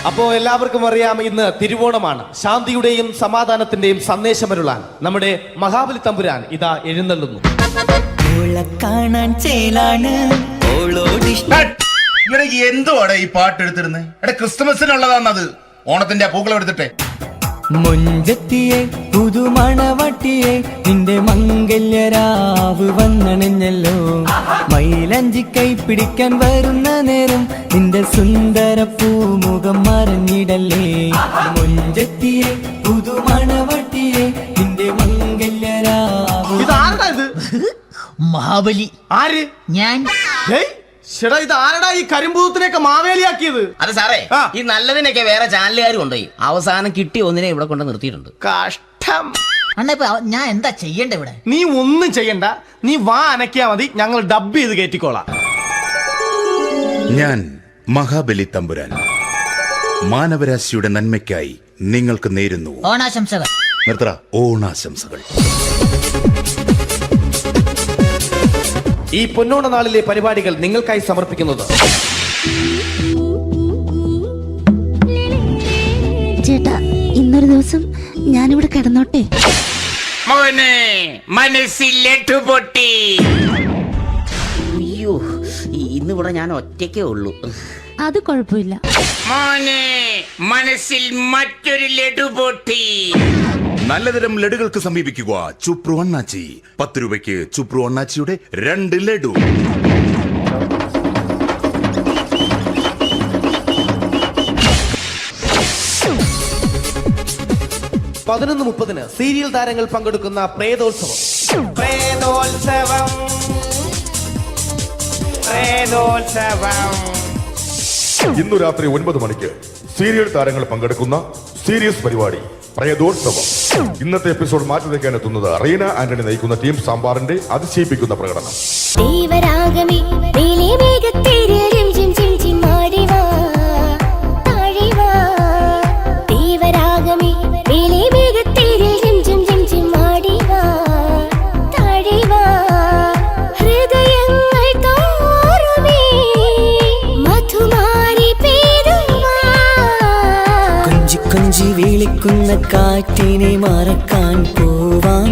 അപ്പോ എല്ലാവർക്കും അറിയാം, ഇന്ന് തിരുവോണമാണ്. ശാന്തിയുടെയും സമാധാനത്തിന്റെയും സന്ദേശമരുളാൻ നമ്മുടെ മഹാബലി തമ്പുരാൻ ഇതാ എഴുന്നള്ളുന്നു. കാണാൻ ചേലാണ് എന്തുവാടെ ഈ പാട്ട് എടുത്തിരുന്നത്? എടാ ക്രിസ്തുമസിനുള്ളതാണത്. ഓണത്തിന്റെ പൂക്കളം എടുത്തിട്ടെ. മുഞ്ചത്തിയെ പുതുമണവട്ടിയെ നിന്റെ മംഗല്യരാവ് വന്നണഞ്ഞല്ലോ. മൈലഞ്ചി കൈ പിടിക്കാൻ വരുന്ന നേരം നിന്റെ സുന്ദര പൂമുഖം മറഞ്ഞിടല്ലേ. മുഞ്ചത്തിയെ പുതുമണവട്ടിയെ നിന്റെ മംഗല്യരാവ്. മഹാബലി ആര്? ഞാൻ. ചേട്ടാ, ഇത് ആരടാ ഈ കരിമ്പൂത്തിനെയൊക്കെ മാവേലിയാക്കിയത്? അത് സാറേ, ഈ നല്ലതിനൊക്കെ വേറെ ചാനലുകാർ കൊണ്ടുപോയി അവസാനം കിട്ടി ഒന്നിനെ ഇവിടെ കൊണ്ട് നിർത്തിയിട്ടുണ്ട്. കഷ്ടം. ഞാൻ എന്താ ചെയ്യണ്ട ഇവിടെ? നീ ഒന്നും ചെയ്യണ്ട, നീ വാ അനക്കിയാ മതി, ഞങ്ങൾ ഡബ് ചെയ്ത് കയറ്റിക്കോളാം. ഞാൻ മഹാബലി തമ്പുരാൻ മാനവരാശിയുടെ നന്മയ്ക്കായി നിങ്ങൾക്ക് നേരുന്നു ഓണാശംസകൾ. നിർത്തറ ഓണാശംസകൾ. ഈ പൊന്നോണ നാളിലെ പരിപാടികൾ നിങ്ങൾക്കായി സമർപ്പിക്കുന്നത് ചേട്ടാ, ഇന്നൊരു ദിവസം ഞാനിവിടെ കിടന്നോട്ടെ? മോനെ മനസ്സിലെട്ടു പൊട്ടി. അയ്യോ, ഇന്നിവിടെ ഞാൻ ഒറ്റയ്ക്കേ ഉള്ളൂ. അത് കുഴപ്പമില്ല. മോനെ മനസ്സിൽ മറ്റൊരു ലഡു പൊട്ടി. നല്ലതരം ലഡുകൾക്ക് സമീപിക്കുക ചുപ്രു അണ്ണാച്ചി. 10 രൂപയ്ക്ക് ചുപ്രു അണ്ണാച്ചിയുടെ 2 ലഡു. പതിനൊന്ന് 30 സീരിയൽ താരങ്ങൾ പങ്കെടുക്കുന്ന പ്രേതോത്സവം. പ്രേതോത്സവം, പ്രേതോത്സവം. ഇന്നു രാത്രി 9 മണിക്ക് സീരിയൽ താരങ്ങൾ പങ്കെടുക്കുന്ന സീരിയസ് പരിപാടി പ്രേതോത്സവം. ഇന്നത്തെ എപ്പിസോഡ് മാറ്റി വയ്ക്കാൻ എത്തുന്നത് റീന ആന്റണി നയിക്കുന്ന ടീം സാമ്പാറിന്റെ അതിശയിപ്പിക്കുന്ന പ്രകടനം. കൊഞ്ചി വിളിക്കുന്ന കാറ്റിനെ മറക്കാൻ പോവാൻ